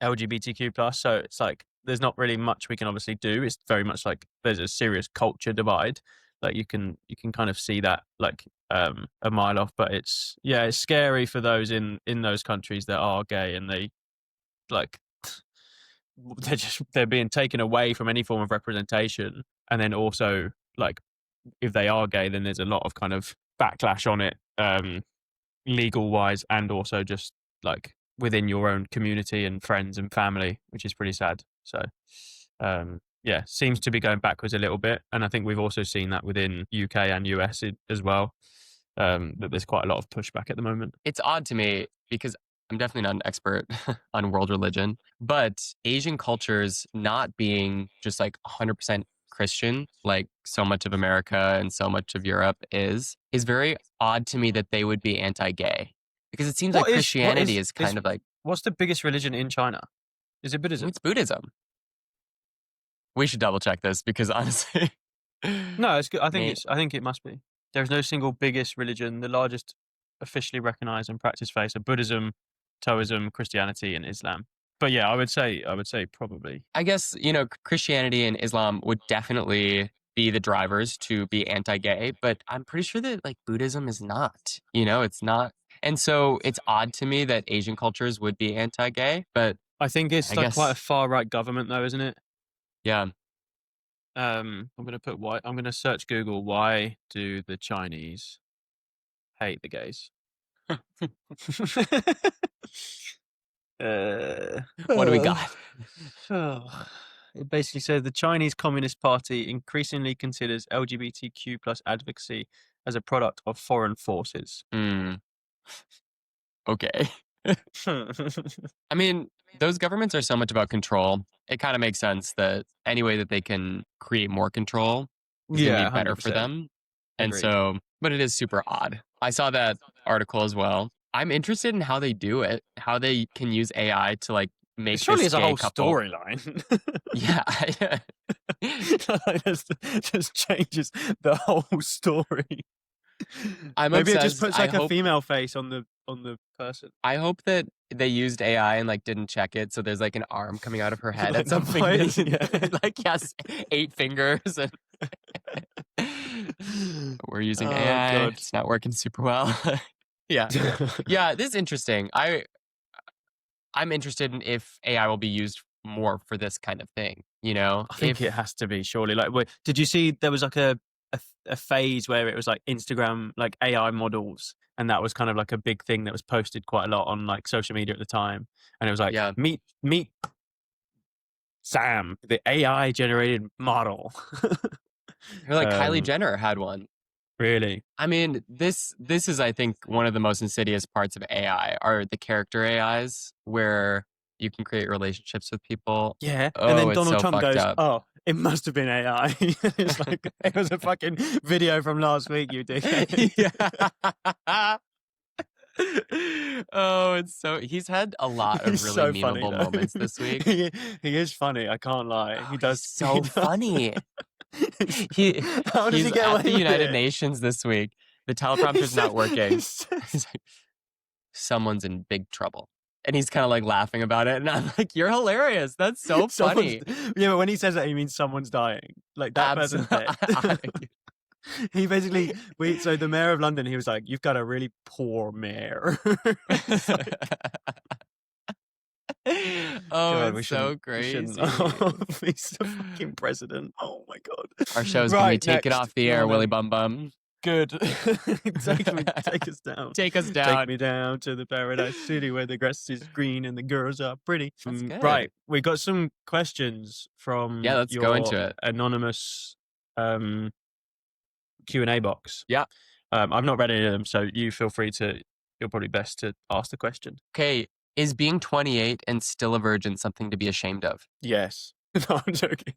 LGBTQ plus. So it's like there's not really much we can obviously do. It's very much like there's a serious culture divide. Like you can kind of see that like a mile off, but it's scary for those in those countries that are gay, and they like they're being taken away from any form of representation. And then also like if they are gay, then there's a lot of kind of backlash on it, legal wise, and also just like within your own community and friends and family, which is pretty sad. So, yeah, seems to be going backwards a little bit. And I think we've also seen that within UK and US as well, that there's quite a lot of pushback at the moment. It's odd to me because I'm definitely not an expert on world religion, but Asian cultures not being just like 100% Christian, like so much of America and so much of Europe is very odd to me that they would be anti-gay, because it seems like Christianity is kind of like, what's the biggest religion in China? Is it Buddhism? it's Buddhism. We should double check this because honestly, No, it's good. I think it must be. There's no single biggest religion. The largest officially recognized and practiced faith are Buddhism, Taoism, Christianity, and Islam. But yeah, I would say probably. I guess, Christianity and Islam would definitely be the drivers to be anti-gay, but I'm pretty sure that like Buddhism is not, it's not. And so it's odd to me that Asian cultures would be anti-gay, but I think it's quite a far right government though, isn't it? Yeah. I'm gonna search Google, why do the Chinese hate the gays? What do we got? It basically says the Chinese Communist Party increasingly considers LGBTQ plus advocacy as a product of foreign forces. Okay. I mean, those governments are so much about control. It kind of makes sense that any way that they can create more control is going to be better for 100%. them. And Agreed. so, but it is super odd. I saw that article as well. I'm interested in how they do it, how they can use AI to like make Surely this it's a gay whole couple. storyline. Yeah. Just changes the whole story. I'm Maybe obsessed. it just puts like a female face on the person. I hope that they used AI and like didn't check it, so there's like an arm coming out of her head Like at some the point. fingers, yeah. Like yes, 8 fingers. And we're using AI. God. It's not working super well. Yeah, this is interesting. I'm interested in if AI will be used more for this kind of thing. I think it has to be, surely. Like, did you see there was like a phase where it was like Instagram, like AI models, and that was kind of like a big thing that was posted quite a lot on like social media at the time, and it was like, meet Sam, the AI generated model. Or like Kylie Jenner had one. Really? I mean, this is, I think, one of the most insidious parts of AI are the character AIs, where you can create relationships with people. Yeah. And then it's Donald so Trump fucked goes, up. "Oh, it must have been AI." It's like, it was a fucking video from last week, you dickhead. Yeah. Oh, he's had a lot of He's really so funny, memeable though. moments this week. He is funny, I can't lie. He does. He's so he does. funny. How does he get away at the with United it? Nations this week. The teleprompter's not working. He's like, someone's in big trouble. And he's kind of like laughing about it. And I'm like, you're hilarious. That's so funny. Yeah, but when he says that, he means someone's dying. Like that person's dead. He basically, so the mayor of London, he was like, "You've got a really poor mayor." Oh, it's so crazy. He's the fucking president. Oh my God. Our show's going to be taken off the air, Willy Bum Bum. Good. Take us down. Take us down. Take me down to the paradise city where the grass is green and the girls are pretty. That's good. Right. We got some questions from let's your go into it. Anonymous Q&A box. Yeah. I've not read any of them, so you feel free to, you're probably best to ask the question. Okay. Is being 28 and still a virgin something to be ashamed of? Yes. No, I'm joking.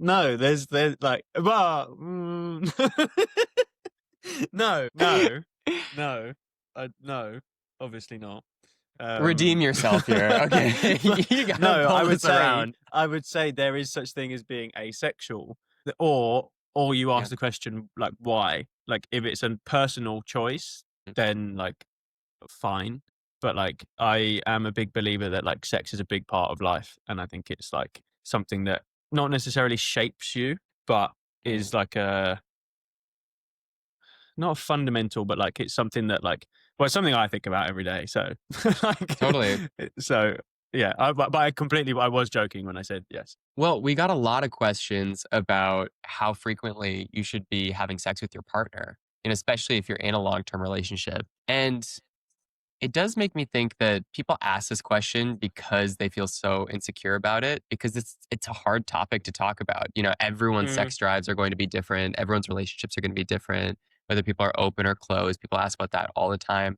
No, there's like, well, no, obviously not. Redeem yourself here. Okay. You gotta pull I would say there is such thing as being asexual, or you ask the question like, why? Like, if it's a personal choice, then like, fine. But like, I am a big believer that like sex is a big part of life, and I think it's like something that not necessarily shapes you, but is like not a fundamental, but like it's something that like, well, it's something I think about every day. So like, Totally. So yeah, I was joking when I said yes. Well, we got a lot of questions about how frequently you should be having sex with your partner. and especially if you're in a long-term relationship. And it does make me think that people ask this question because they feel so insecure about it, because it's a hard topic to talk about. You know, everyone's sex drives are going to be different. Everyone's relationships are going to be different, whether people are open or closed. People ask about that all the time.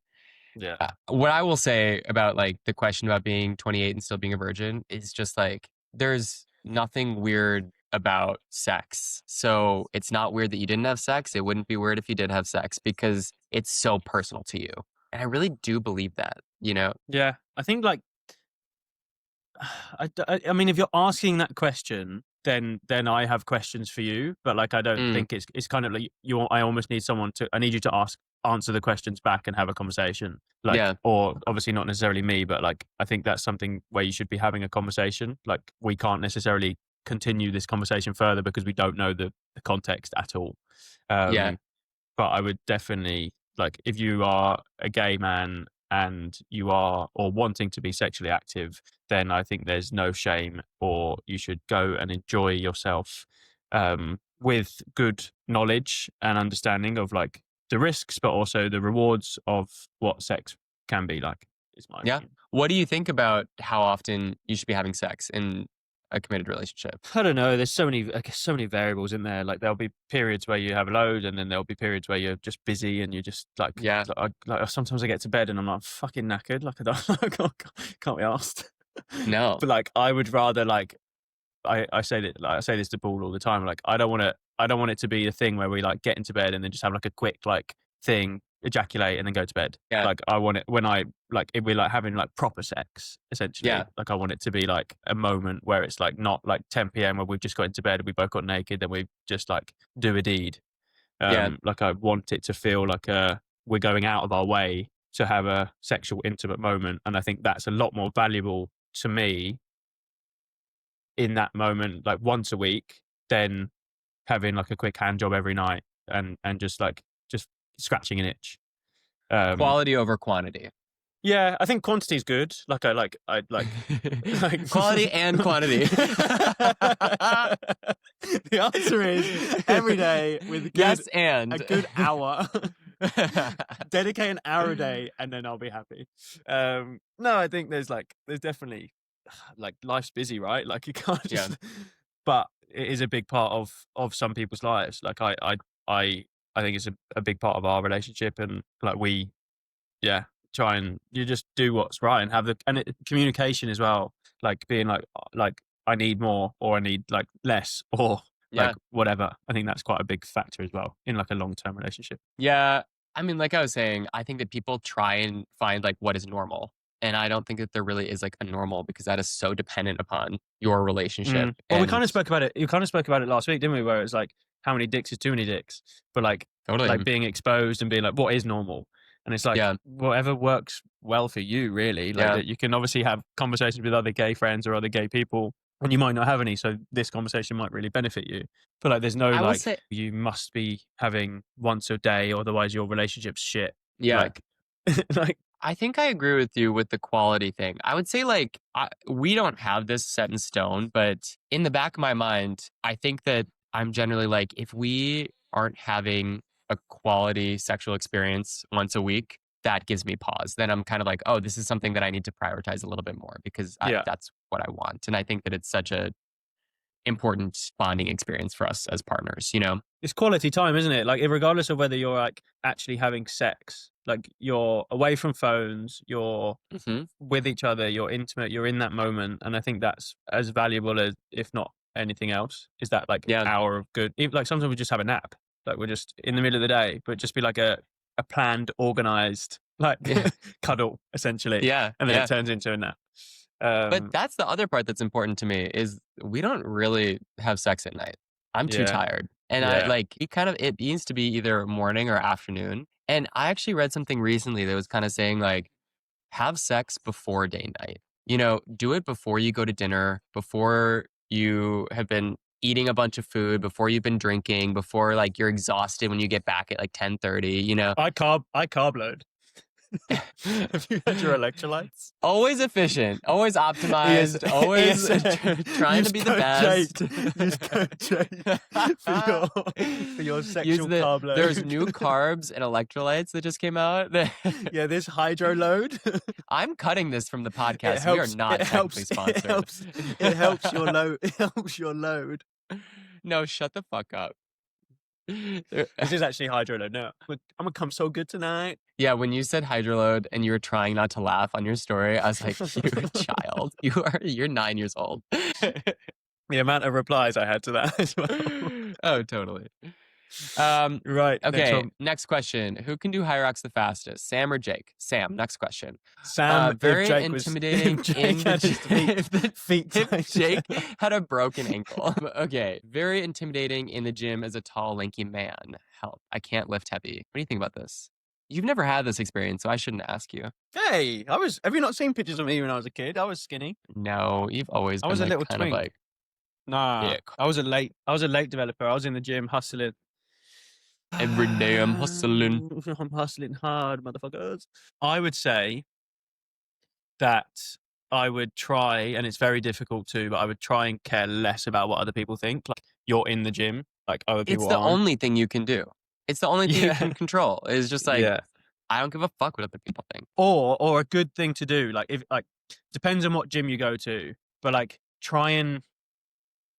Yeah. What I will say about like the question about being 28 and still being a virgin is just like, there's nothing weird about sex. So it's not weird that you didn't have sex. It wouldn't be weird if you did have sex because it's so personal to you. And I really do believe that, you know? Yeah. I think like, I mean, if you're asking that question, then I have questions for you, but like, I don't think it's kind of like I almost need I need you to answer the questions back and have a conversation. Like, Yeah. or obviously not necessarily me, but like, I think that's something where you should be having a conversation. Like, we can't necessarily continue this conversation further because we don't know the context at all. Yeah. But I would definitely, like, if you are a gay man and you are, or wanting to be sexually active, then I think there's no shame, or you should go and enjoy yourself with good knowledge and understanding of like the risks, but also the rewards of what sex can be like, is my opinion. What do you think about how often you should be having sex in a committed relationship? I don't know. There's so many variables in there. Like, there'll be periods where you have a load, and then there'll be periods where you're just busy and you're just like, like sometimes I get to bed and I'm like fucking knackered. Like, I can't be asked. No. But like, I would rather, like, I say that, like, I say this to Paul all the time. Like, I don't want it to be a thing where we like get into bed and then just have like a quick like thing, ejaculate and then go to bed. Yeah. Like, I want it when if we're like having like proper sex, essentially. Yeah. Like, I want it to be like a moment where it's like not like 10 p.m. where we've just got into bed and we both got naked, then we just like do a deed. Like, I want it to feel like we're going out of our way to have a sexual intimate moment, and I think that's a lot more valuable to me in that moment, like once a week, than having like a quick hand job every night and just scratching an itch. Quality over quantity. Yeah, I think quantity is good. Like, I like Quality and quantity. The answer is every day with a good hour. Dedicate an hour a day, and then I'll be happy. No, I think there's definitely, like, life's busy, right? Like, you can't just. But it is a big part of some people's lives. Like, I think it's a big part of our relationship, and like we try and you just do what's right and have communication as well, like being like I need more, or I need like less, or like whatever. I think that's quite a big factor as well in like a long-term relationship. Yeah. I mean, like I was saying, I think that people try and find like what is normal. And I don't think that there really is like a normal, because that is so dependent upon your relationship. Well, we kind of spoke about it. You kind of spoke about it last week, didn't we? Where it's like, how many dicks is too many dicks? But like, like being exposed and being like, what is normal? And it's like, whatever works well for you, really. Like, that you can obviously have conversations with other gay friends or other gay people, and you might not have any. So this conversation might really benefit you. But like, there's no you must be having once a day, otherwise your relationship's shit. Yeah. Like, I think I agree with you with the quality thing. I would say like, we don't have this set in stone, but in the back of my mind, I think that I'm generally like, if we aren't having a quality sexual experience once a week, that gives me pause. Then I'm kind of like, oh, this is something that I need to prioritize a little bit more, because that's what I want. And I think that it's such a important bonding experience for us as partners, you know? It's quality time, isn't it? Like, regardless of whether you're like actually having sex, like you're away from phones, you're with each other, you're intimate, you're in that moment. And I think that's as valuable as, if not anything else, is that like hour of good. Like, sometimes we just have a nap. Like, we're just in the middle of the day, but just be like a planned, organized, like cuddle, essentially. Yeah. And then it turns into a nap. But that's the other part that's important to me, is we don't really have sex at night. I'm too tired. And I like, it needs to be either morning or afternoon. And I actually read something recently that was kind of saying like, have sex before day night. You know, do it before you go to dinner, before you have been eating a bunch of food, before you've been drinking, before like you're exhausted when you get back at like 10:30, you know? I carb load. Have you had your electrolytes? Always efficient, always optimized, Yes, always yes. trying to be the best. Use code Jake for your sexual carb load. There's new carbs and electrolytes that just came out. Yeah, this hydro load. I'm cutting this from the podcast. We are not technically sponsored. It helps your load. It helps your load. No, shut the fuck up. This is actually hydro load. No, I'm gonna come so good tonight. Yeah, when you said hydroload and you were trying not to laugh on your story, I was like, "You're a child. You're 9 years old." The amount of replies I had to that as well. Oh, totally. Right. Okay. Next question: who can do high rocks the fastest, Sam or Jake? Sam. Next question. Sam. Very Jake intimidating. Was, if Jake had a broken ankle. Okay. Very intimidating in the gym as a tall, lanky man. Help! I can't lift heavy. What do you think about this? You've never had this experience, so I shouldn't ask you. Hey, have you not seen pictures of me when I was a kid? I was skinny. No, you've always been I was a little kind of twink. like, Nah, yeah. I was a late developer. I was in the gym hustling. Every day I'm hustling. I'm hustling hard, motherfuckers. I would say that I would try, and it's very difficult to, but I would try and care less about what other people think. Like, you're in the gym, like other people It's the aren't. only thing you can do. It's the only thing you can control. It's just like, I don't give a fuck what other people think. Or a good thing to do, like if like depends on what gym you go to, but like try and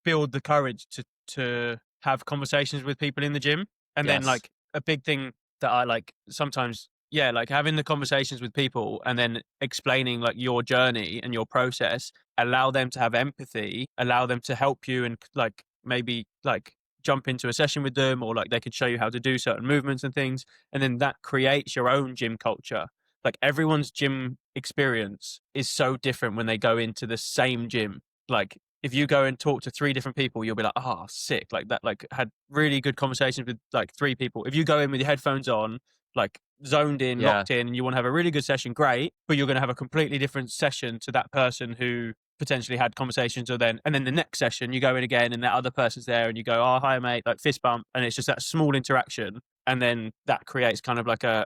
build the courage to have conversations with people in the gym. And then like a big thing that I like sometimes, like having the conversations with people and then explaining like your journey and your process, allow them to have empathy, allow them to help you, and like maybe like jump into a session with them, or like they could show you how to do certain movements and things. And then that creates your own gym culture. Like everyone's gym experience is so different when they go into the same gym. Like if you go and talk to 3 different people, you'll be like, oh, sick. Like that, like had really good conversations with like 3 people. If you go in with your headphones on, like zoned in, locked in, and you want to have a really good session, great. But you're going to have a completely different session to that person who potentially had conversations, and then the next session you go in again and that other person's there and you go, oh, hi mate, like fist bump. And it's just that small interaction. And then that creates kind of like a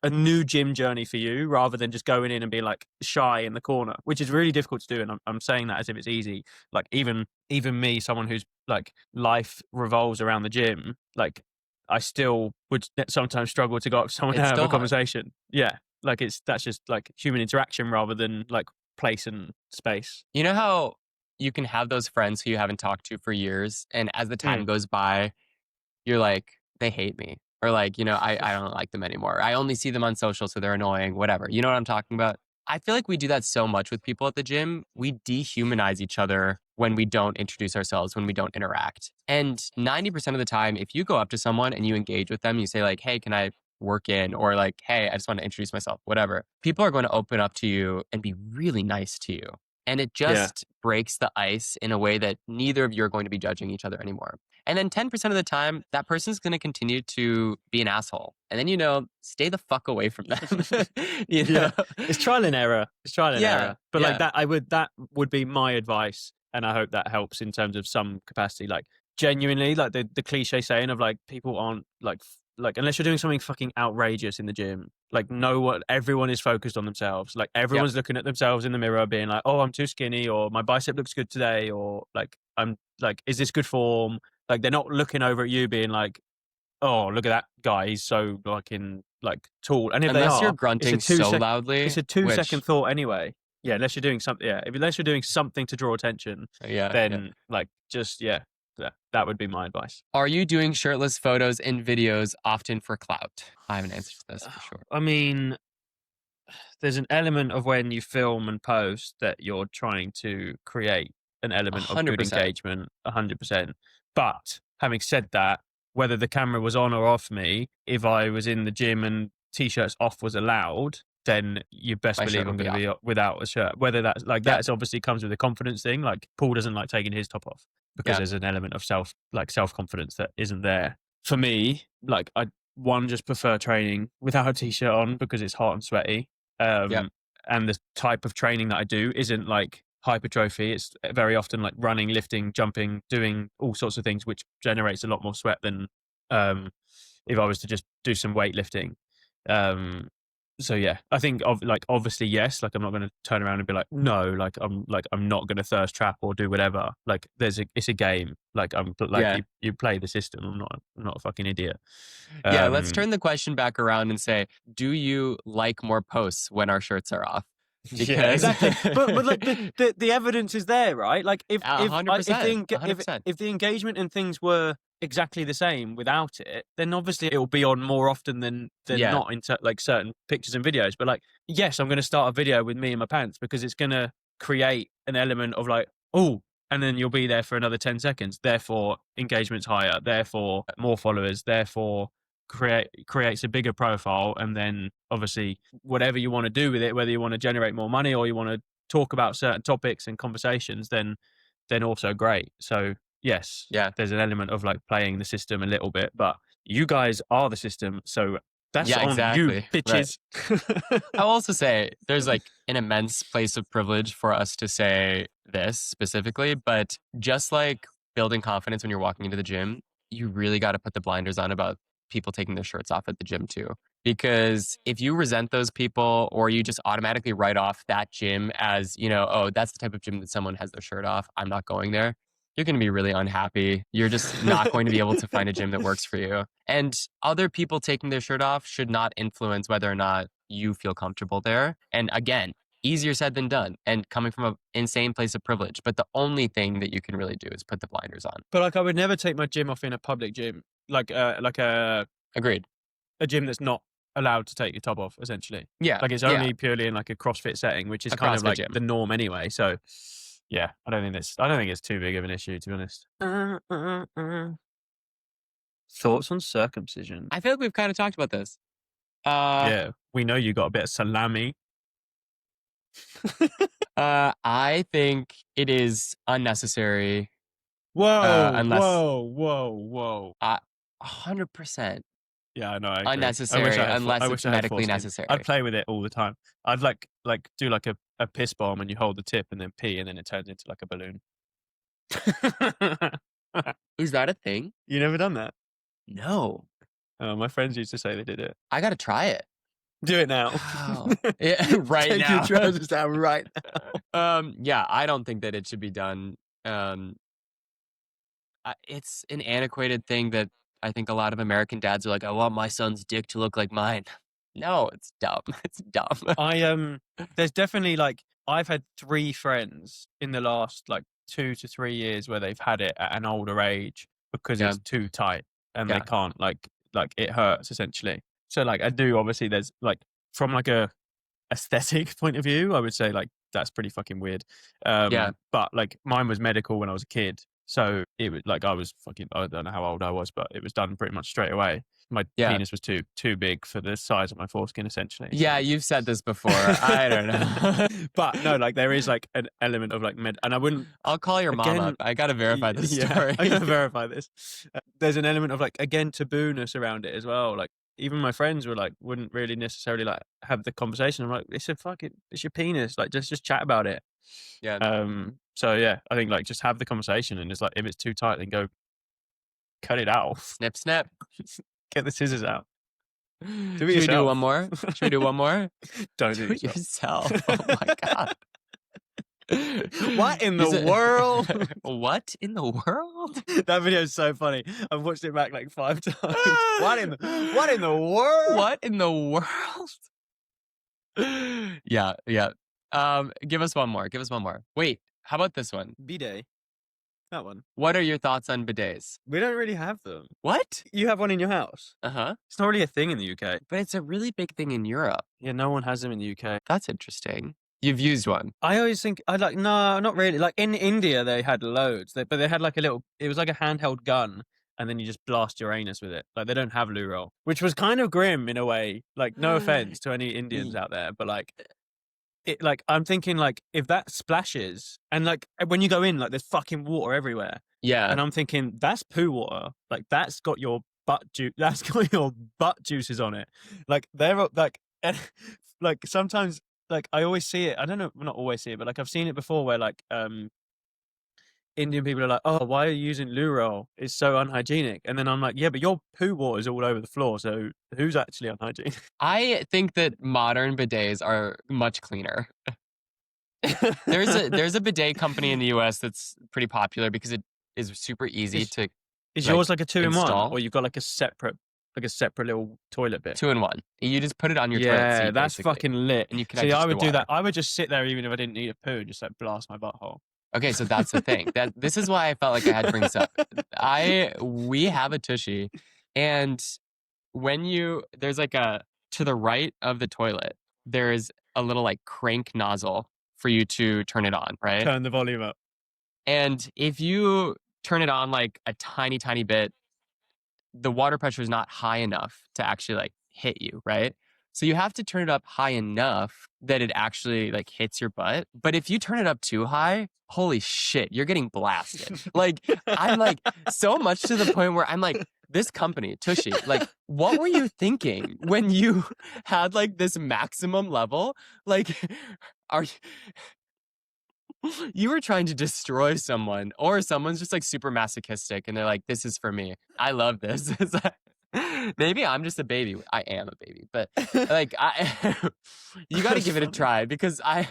new gym journey for you, rather than just going in and being like shy in the corner, which is really difficult to do. And I'm saying that as if it's easy. Like even me, someone who's like life revolves around the gym, like I still would sometimes struggle to go up to someone and have a conversation. Yeah. Like that's just like human interaction rather than like place and space. You know how you can have those friends who you haven't talked to for years, and as the time goes by, you're like, they hate me. Or like, I don't like them anymore. I only see them on social, so they're annoying, whatever. You know what I'm talking about? I feel like we do that so much with people at the gym. We dehumanize each other when we don't introduce ourselves, when we don't interact. And 90% of the time, if you go up to someone and you engage with them, you say like, hey, can I work in? Or like, hey, I just want to introduce myself, whatever. People are going to open up to you and be really nice to you. And it just breaks the ice in a way that neither of you are going to be judging each other anymore. And then 10% of the time, that person's going to continue to be an asshole. And then, stay the fuck away from them. It's trial and error. But like that would be my advice. And I hope that helps in terms of some capacity. Like genuinely, like the cliche saying of like, people aren't like unless you're doing something fucking outrageous in the gym, like everyone is focused on themselves. Like everyone's looking at themselves in the mirror being like, oh, I'm too skinny, or my bicep looks good today, or like, I'm like, is this good form? Like they're not looking over at you being like, oh, look at that guy, he's so fucking like tall. And if unless they you're grunting so loudly, it's a 2-second thought anyway. Yeah, unless you're doing something. Yeah, unless you're doing something to draw attention. Then like just that would be my advice. Are you doing shirtless photos and videos often for clout? I have an answer to this for sure. I mean, there's an element of when you film and post that you're trying to create an element 100%. of good engagement, 100%. But having said that, whether the camera was on or off me, if I was in the gym and t-shirts off was allowed, then you best believe I'm going to be without a shirt. Whether that's like that's obviously comes with a confidence thing. Like Paul doesn't like taking his top off because there's an element of self-confidence that isn't there. For me, like I just prefer training without a t-shirt on because it's hot and sweaty. And the type of training that I do isn't like hypertrophy. It's very often like running, lifting, jumping, doing all sorts of things, which generates a lot more sweat than if I was to just do some weightlifting. So yeah, I think obviously yes, like I'm not going to turn around and be like no, I'm not going to thirst trap or do whatever. Like it's a game. Like Yeah. you play the system. I'm not a fucking idiot. Yeah, let's turn the question back around and say, do you like more posts when our shirts are off? Yeah, exactly. But like the evidence is there, right? Like if 100%. if the engagement and things were exactly the same without it, then obviously it will be on more often than Yeah. not in like certain pictures and videos. But like, yes, I'm going to start a video with me in my pants because it's going to create an element of like, oh, and then you'll be there for another 10 seconds. Therefore, engagement's higher. Therefore, more followers. Therefore, creates a bigger profile, and then obviously whatever you want to do with it, whether you want to generate more money or you want to talk about certain topics and conversations, then also great. So yes, Yeah. there's an element of like playing the system a little bit, but you guys are the system, so that's on exactly. you, bitches. Right. I'll also say there's like an immense place of privilege for us to say this specifically, but just like building confidence when you're walking into the gym, you really got to put the blinders on about people taking their shirts off at the gym too. Because if you resent those people or you just automatically write off that gym as, oh, that's the type of gym that someone has their shirt off, I'm not going there, you're going to be really unhappy. You're just not going to be able to find a gym that works for you. And other people taking their shirt off should not influence whether or not you feel comfortable there. And again, easier said than done and coming from an insane place of privilege. But the only thing that you can really do is put the blinders on. But like I would never take my gym off in a public gym, like Agreed. A gym that's not allowed to take your top off, essentially. Yeah. Like it's only purely in like a CrossFit setting, which is kind of like the norm anyway. So yeah, I don't think it's too big of an issue, to be honest. Thoughts on circumcision? I feel like we've kind of talked about this. Yeah, we know you got a bit of salami. I think it is unnecessary. Whoa, unless, whoa. 100%. Yeah, I know. I agree. Unnecessary unless it's medically necessary. I'd play with it all the time. I'd like do like a piss bomb and you hold the tip and then pee and then it turns into like a balloon. Is that a thing? You never done that? No. Oh, my friends used to say they did it. I got to try it. Do it now. Wow. Yeah, right Take now. your trousers down right now. Yeah, I don't think that it should be done. It's an antiquated thing that I think a lot of American dads are like, I want my son's dick to look like mine. No, it's dumb. It's dumb. There's definitely like, I've had 3 friends in the last like 2 to 3 years where they've had it at an older age because it's too tight and they can't like it hurts essentially. So like I do, obviously there's like from like a aesthetic point of view, I would say like that's pretty fucking weird. But like mine was medical when I was a kid. So it was like I don't know how old I was, but it was done pretty much straight away. My penis was too big for the size of my foreskin, essentially. Yeah, you've said this before. I don't know. But no, like there is like an element of like and I wouldn't. I'll call your mom up. I got to verify this story. I got to verify this. There's an element of like, again, taboo-ness around it as well. Like even my friends were like, wouldn't really necessarily like have the conversation. I'm like, it's your penis. Like just chat about it. Yeah. So yeah, I think like just have the conversation and just like if it's too tight, then go cut it out. Snip, snap. Get the scissors out. Should we do one more? Don't do it yourself. Oh my God. What in the world? What in the world? That video is so funny. I've watched it back like 5 times. What in the world? What in the world? Yeah. Give us one more. Wait, how about this one? Bidet. That one. What are your thoughts on bidets? We don't really have them. What? You have one in your house? Uh-huh. It's not really a thing in the UK. But it's a really big thing in Europe. Yeah, no one has them in the UK. That's interesting. You've used one. I always think, no, not really. Like in India, they had loads. But they had like it was like a handheld gun. And then you just blast your anus with it. Like they don't have loo roll. Which was kind of grim in a way. Like no offense to any Indians out there. But like, I'm thinking like if that splashes and like when you go in, like there's fucking water everywhere. Yeah. And I'm thinking that's poo water. Like that's got your butt juices on it. Like they're like, like sometimes like I always see it. I don't know, not always see it, but like I've seen it before where like Indian people are like, oh, why are you using loo roll? It's so unhygienic. And then I'm like, yeah, but your poo water is all over the floor. So who's actually unhygienic? I think that modern bidets are much cleaner. There's a bidet company in the US that's pretty popular because it is super easy to Is yours like a 2-in-1, install. or you've got like a separate little toilet bit? 2-in-1. You just put it on your toilet Yeah, seat, that's basically, fucking lit. and you connect See, it to I the would do water. that. I would just sit there even if I didn't need a poo and just like blast my butthole. Okay, so that's the thing. This is why I felt like I had to bring this up. We have a tushy, and there's like to the right of the toilet, there's a little like crank nozzle for you to turn it on, right? Turn the volume up. And if you turn it on like a tiny, tiny bit, the water pressure is not high enough to actually like hit you, right? So you have to turn it up high enough that it actually like hits your butt. But if you turn it up too high, holy shit, you're getting blasted. Like, I'm like so much to the point where I'm like, this company, Tushy, like, what were you thinking when you had like this maximum level? Like, you were trying to destroy someone, or someone's just like super masochistic and they're like, this is for me. I love this. It's like, maybe I'm just a baby. I am a baby, but like you got to give it a try, because I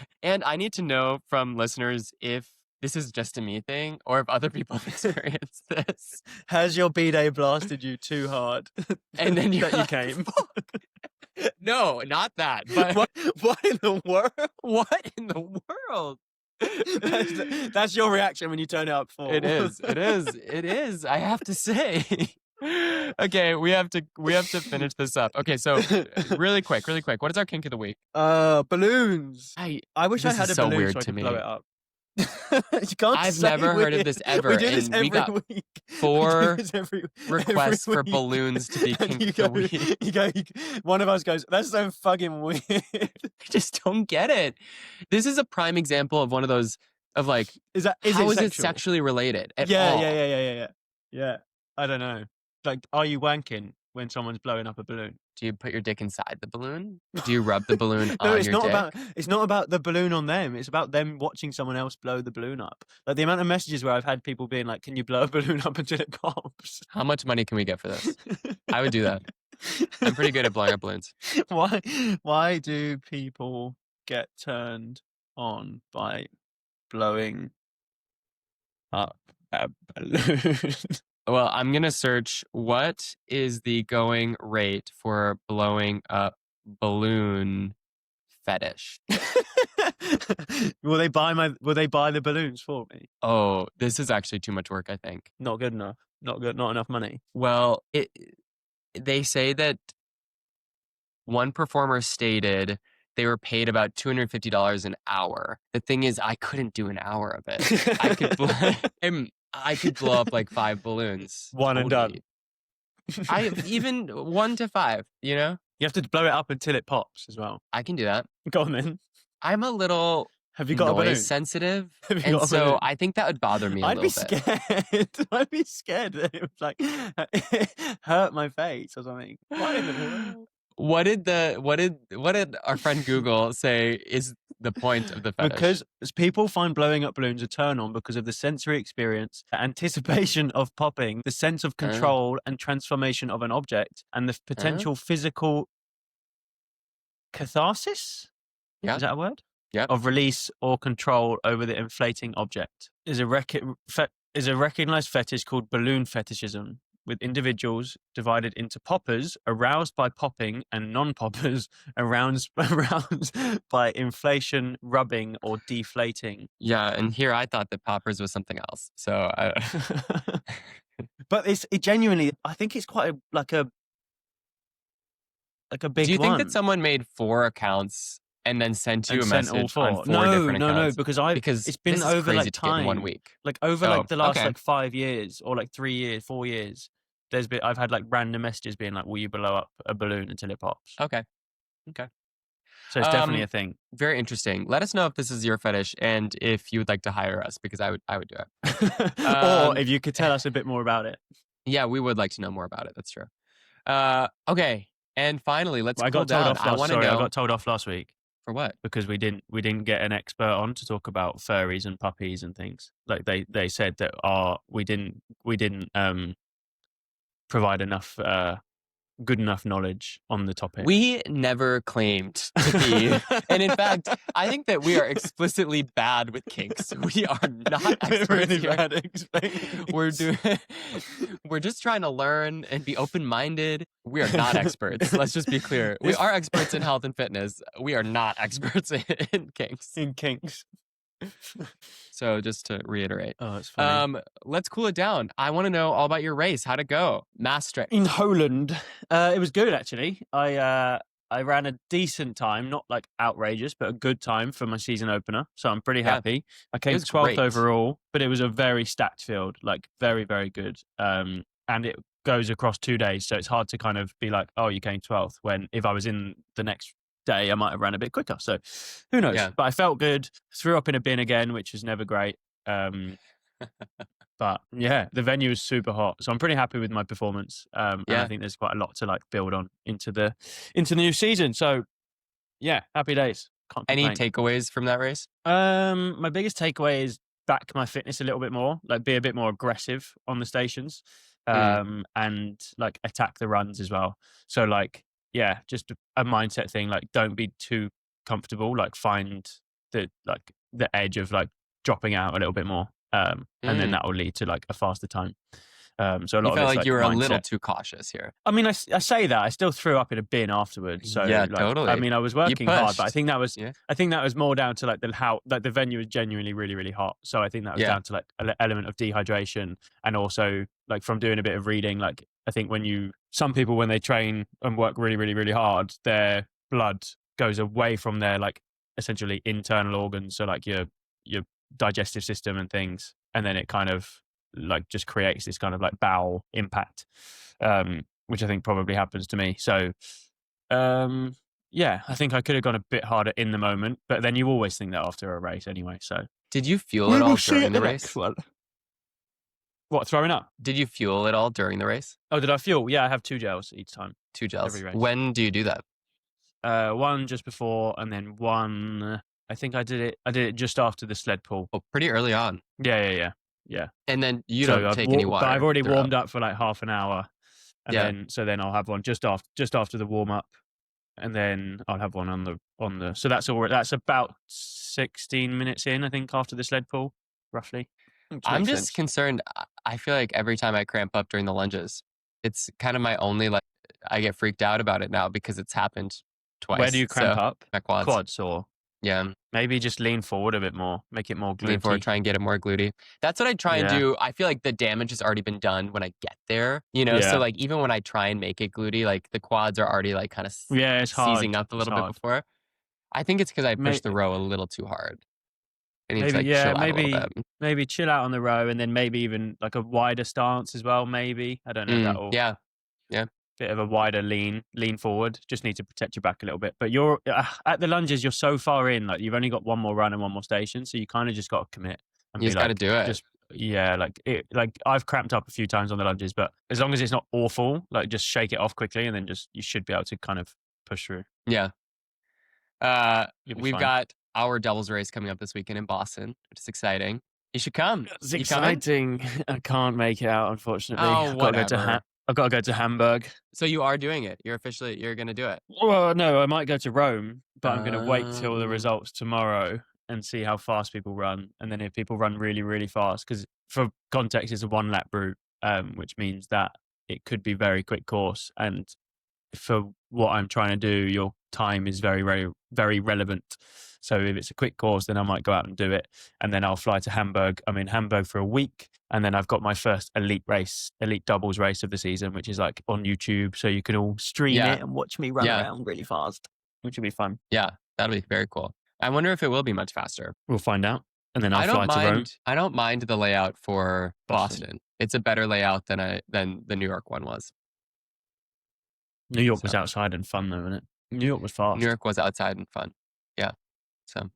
need to know from listeners if this is just a me thing or if other people have experienced this. Has your bidet blasted you too hard? And then you came. No, not that. But what in the world? What in the world? That's your reaction when you turn it up full. It is. I have to say. Okay, we have to finish this up. Okay, so really quick. What is our kink of the week? Balloons. I wish I This had is a so balloon weird so I to could me. blow it up. You can't I've say never heard of this ever, We do this and every we got week. 4 every requests for week. balloons to be And kink of the week. One of us goes, that's so fucking weird. I just don't get it. This is a prime example of one of those of like, how is it sexually related at all? Yeah. I don't know. Like, are you wanking when someone's blowing up a balloon? Do you put your dick inside the balloon? Do you rub the balloon on your dick? It's not about the balloon on them. It's about them watching someone else blow the balloon up. Like the amount of messages where I've had people being like, can you blow a balloon up until it pops? How much money can we get for this? I would do that. I'm pretty good at blowing up balloons. Why do people get turned on by blowing up a balloon? Well, I'm going to search what is the going rate for blowing up balloon fetish. Will they buy the balloons for me? Oh, this is actually too much work, I think. Not good enough. Not enough money. Well, they say that one performer stated they were paid about $250 an hour. The thing is, I couldn't do an hour of it. I could blow up like 5 balloons. One and done. Even 1 to 5, you know? You have to blow it up until it pops as well. I can do that. Go on then. I'm a little Have you got noise sensitive, and so I think that would bother me a little bit. I'd be scared that it would like hurt my face or something. What in the world? What did our friend Google say is the point of the fetish? Because people find blowing up balloons a turn on because of the sensory experience, the anticipation of popping, the sense of control and transformation of an object, and the potential physical catharsis. Yeah. Is that a word? Yeah. Of release or control over the inflating object. Is a recognized fetish called balloon fetishism, with individuals divided into poppers aroused by popping and non-poppers aroused by inflation, rubbing, or deflating. Yeah, and here I thought that poppers was something else. So, but it genuinely, I think it's quite a big. Do you think one. that someone made 4 accounts and then sent you a message on 4 different accounts? No, because it's been over like time. In 1 week. Like over like the last like 5 years or like 3 years, 4 years. I've had like random messages being like, will you blow up a balloon until it pops? Okay. So it's definitely a thing. Very interesting. Let us know if this is your fetish and if you would like to hire us, because I would do it. Or if you could tell us a bit more about it. Yeah, we would like to know more about it. That's true. Okay. And finally, let's cool down. I got told off last week. For what? because we didn't get an expert on to talk about furries and puppies and things. Like they said that we didn't provide enough good enough knowledge on the topic. We never claimed to be, and in fact, I think that we are explicitly bad with kinks. We are not experts really here. bad at explaining. We're just trying to learn and be open-minded. We are not experts. Let's just be clear. We are experts in health and fitness. We are not experts in kinks. In kinks. So just to reiterate. Oh, it's funny. Let's cool it down. I want to know all about your race. How'd it go? Maastricht. In Holland, it was good actually. I ran a decent time, not like outrageous, but a good time for my season opener. So I'm pretty happy. I came 12th great. overall, but it was a very stacked field, like very, very good. And it goes across 2 days, so it's hard to kind of be like, oh, you came 12th. When if I was in the next day, I might have ran a bit quicker. So who knows? Yeah. But I felt good. Threw up in a bin again, which was never great. But yeah, the venue was super hot, so I'm pretty happy with my performance. And I think there's quite a lot to like build on into the new season. So yeah, happy days. Can't Any complain. takeaways from that race? My biggest takeaway is back my fitness a little bit more, like be a bit more aggressive on the stations, and like attack the runs as well. So like, yeah, just a mindset thing. Like, don't be too comfortable. Like, find the edge of like dropping out a little bit more, and then that will lead to like a faster time. So a lot You of felt it's, like you were mindset. a little too cautious here. I mean, I say that I still threw up in a bin afterwards. So Yeah, like, totally. I mean, I was working hard, pushed. but I think that was Yeah. I think that was more down to like the venue was genuinely really, really hot. So I think that was down to like an element of dehydration, and also like from doing a bit of reading. Like I think some people when they train and work really, really, really hard, their blood goes away from their like essentially internal organs, so like your digestive system and things, and then it kind of like just creates this kind of like bowel impact, which I think probably happens to me. So yeah, I think I could have gone a bit harder in the moment, but then you always think that after a race anyway. So Did you fuel it all during the race? What, throwing up? Did you fuel it all during the race? Oh, did I fuel? Yeah, I have 2 gels each time. 2 gels. Every race. When do you do that? One just before, and then one. I think I did it just after the sled pull. Oh, pretty early on. Yeah. And then you So don't take any water. But I've already throughout. warmed up for like half an hour, and then I'll have one just after the warm up, and then I'll have one on the. So that's about 16 minutes in, I think, after the sled pull, roughly. I'm just concerned. I feel like every time I cramp up during the lunges, it's kind of my only like. I get freaked out about it now because it's happened twice. Where do you cramp up? My quads. Quads, or yeah. maybe just lean forward a bit more, make it more glutey. Lean forward, try and get it more glutey. That's what I try and do. I feel like the damage has already been done when I get there, you know? Yeah. So like even when I try and make it glutey, like the quads are already like kind of it's hard. seizing up a little bit before. I think it's because I pushed the row a little too hard. I need to like chill out a little bit. Maybe chill out on the row, and then maybe even like a wider stance as well. Maybe, I don't know. That'll bit of a wider lean forward. Just need to protect your back a little bit. But you're at the lunges. You're so far in. Like you've only got one more run and one more station, so you kind of just got to commit. And You just got to do it. Like I've cramped up a few times on the lunges, but as long as it's not awful, like just shake it off quickly, and then you should be able to kind of push through. Yeah. We've fine. got our doubles race coming up this weekend in Boston, which is exciting. You should come. It's You coming? exciting. I can't make it out, unfortunately. Oh, whatever. I've got to go to Hamburg. So you are doing it. You're going to do it. Well, no, I might go to Rome, but I'm going to wait till the results tomorrow and see how fast people run. And then if people run really, really fast, because for context, it's a 1 lap route, which means that it could be very quick course. And for what I'm trying to do, your time is very, very, very relevant. So if it's a quick course, then I might go out and do it. And then I'll fly to Hamburg. I'm in Hamburg for a week. And then I've got my first elite doubles race of the season, which is like on YouTube. So you can all stream it and watch me run around really fast, which will be fun. Yeah, that'll be very cool. I wonder if it will be much faster. We'll find out. And then I'll fly to Rome. I don't mind the layout for Boston. It's a better layout than the New York one was. New York was outside and fun though, wasn't it? New York was fast. New York was outside and fun. Yeah. So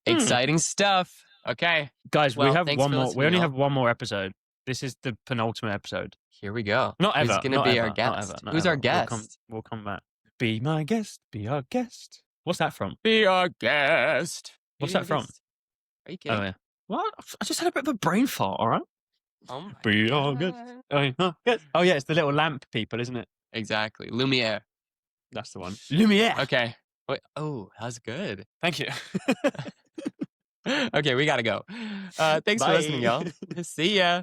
exciting stuff. Okay. Guys, Well, we have thanks one for more. listening, We only y'all. have one more episode. This is the penultimate episode. Here we go. Not ever. Who's going to not be ever, our not guest? ever, not Who's ever. our guest? We'll come back. Be my guest. Be our guest. What's that from? Be our guest. What's that from? Are you kidding? Oh, yeah. What? I just had a bit of a brain fart, all right? Oh my Be our guest. God. Oh, yeah, it's the little lamp people, isn't it? Exactly. Lumiere. That's the one. Lumiere. Okay. Wait, oh, that's good. Thank you. Okay, we gotta go. Thanks for listening, Bye. y'all. See ya.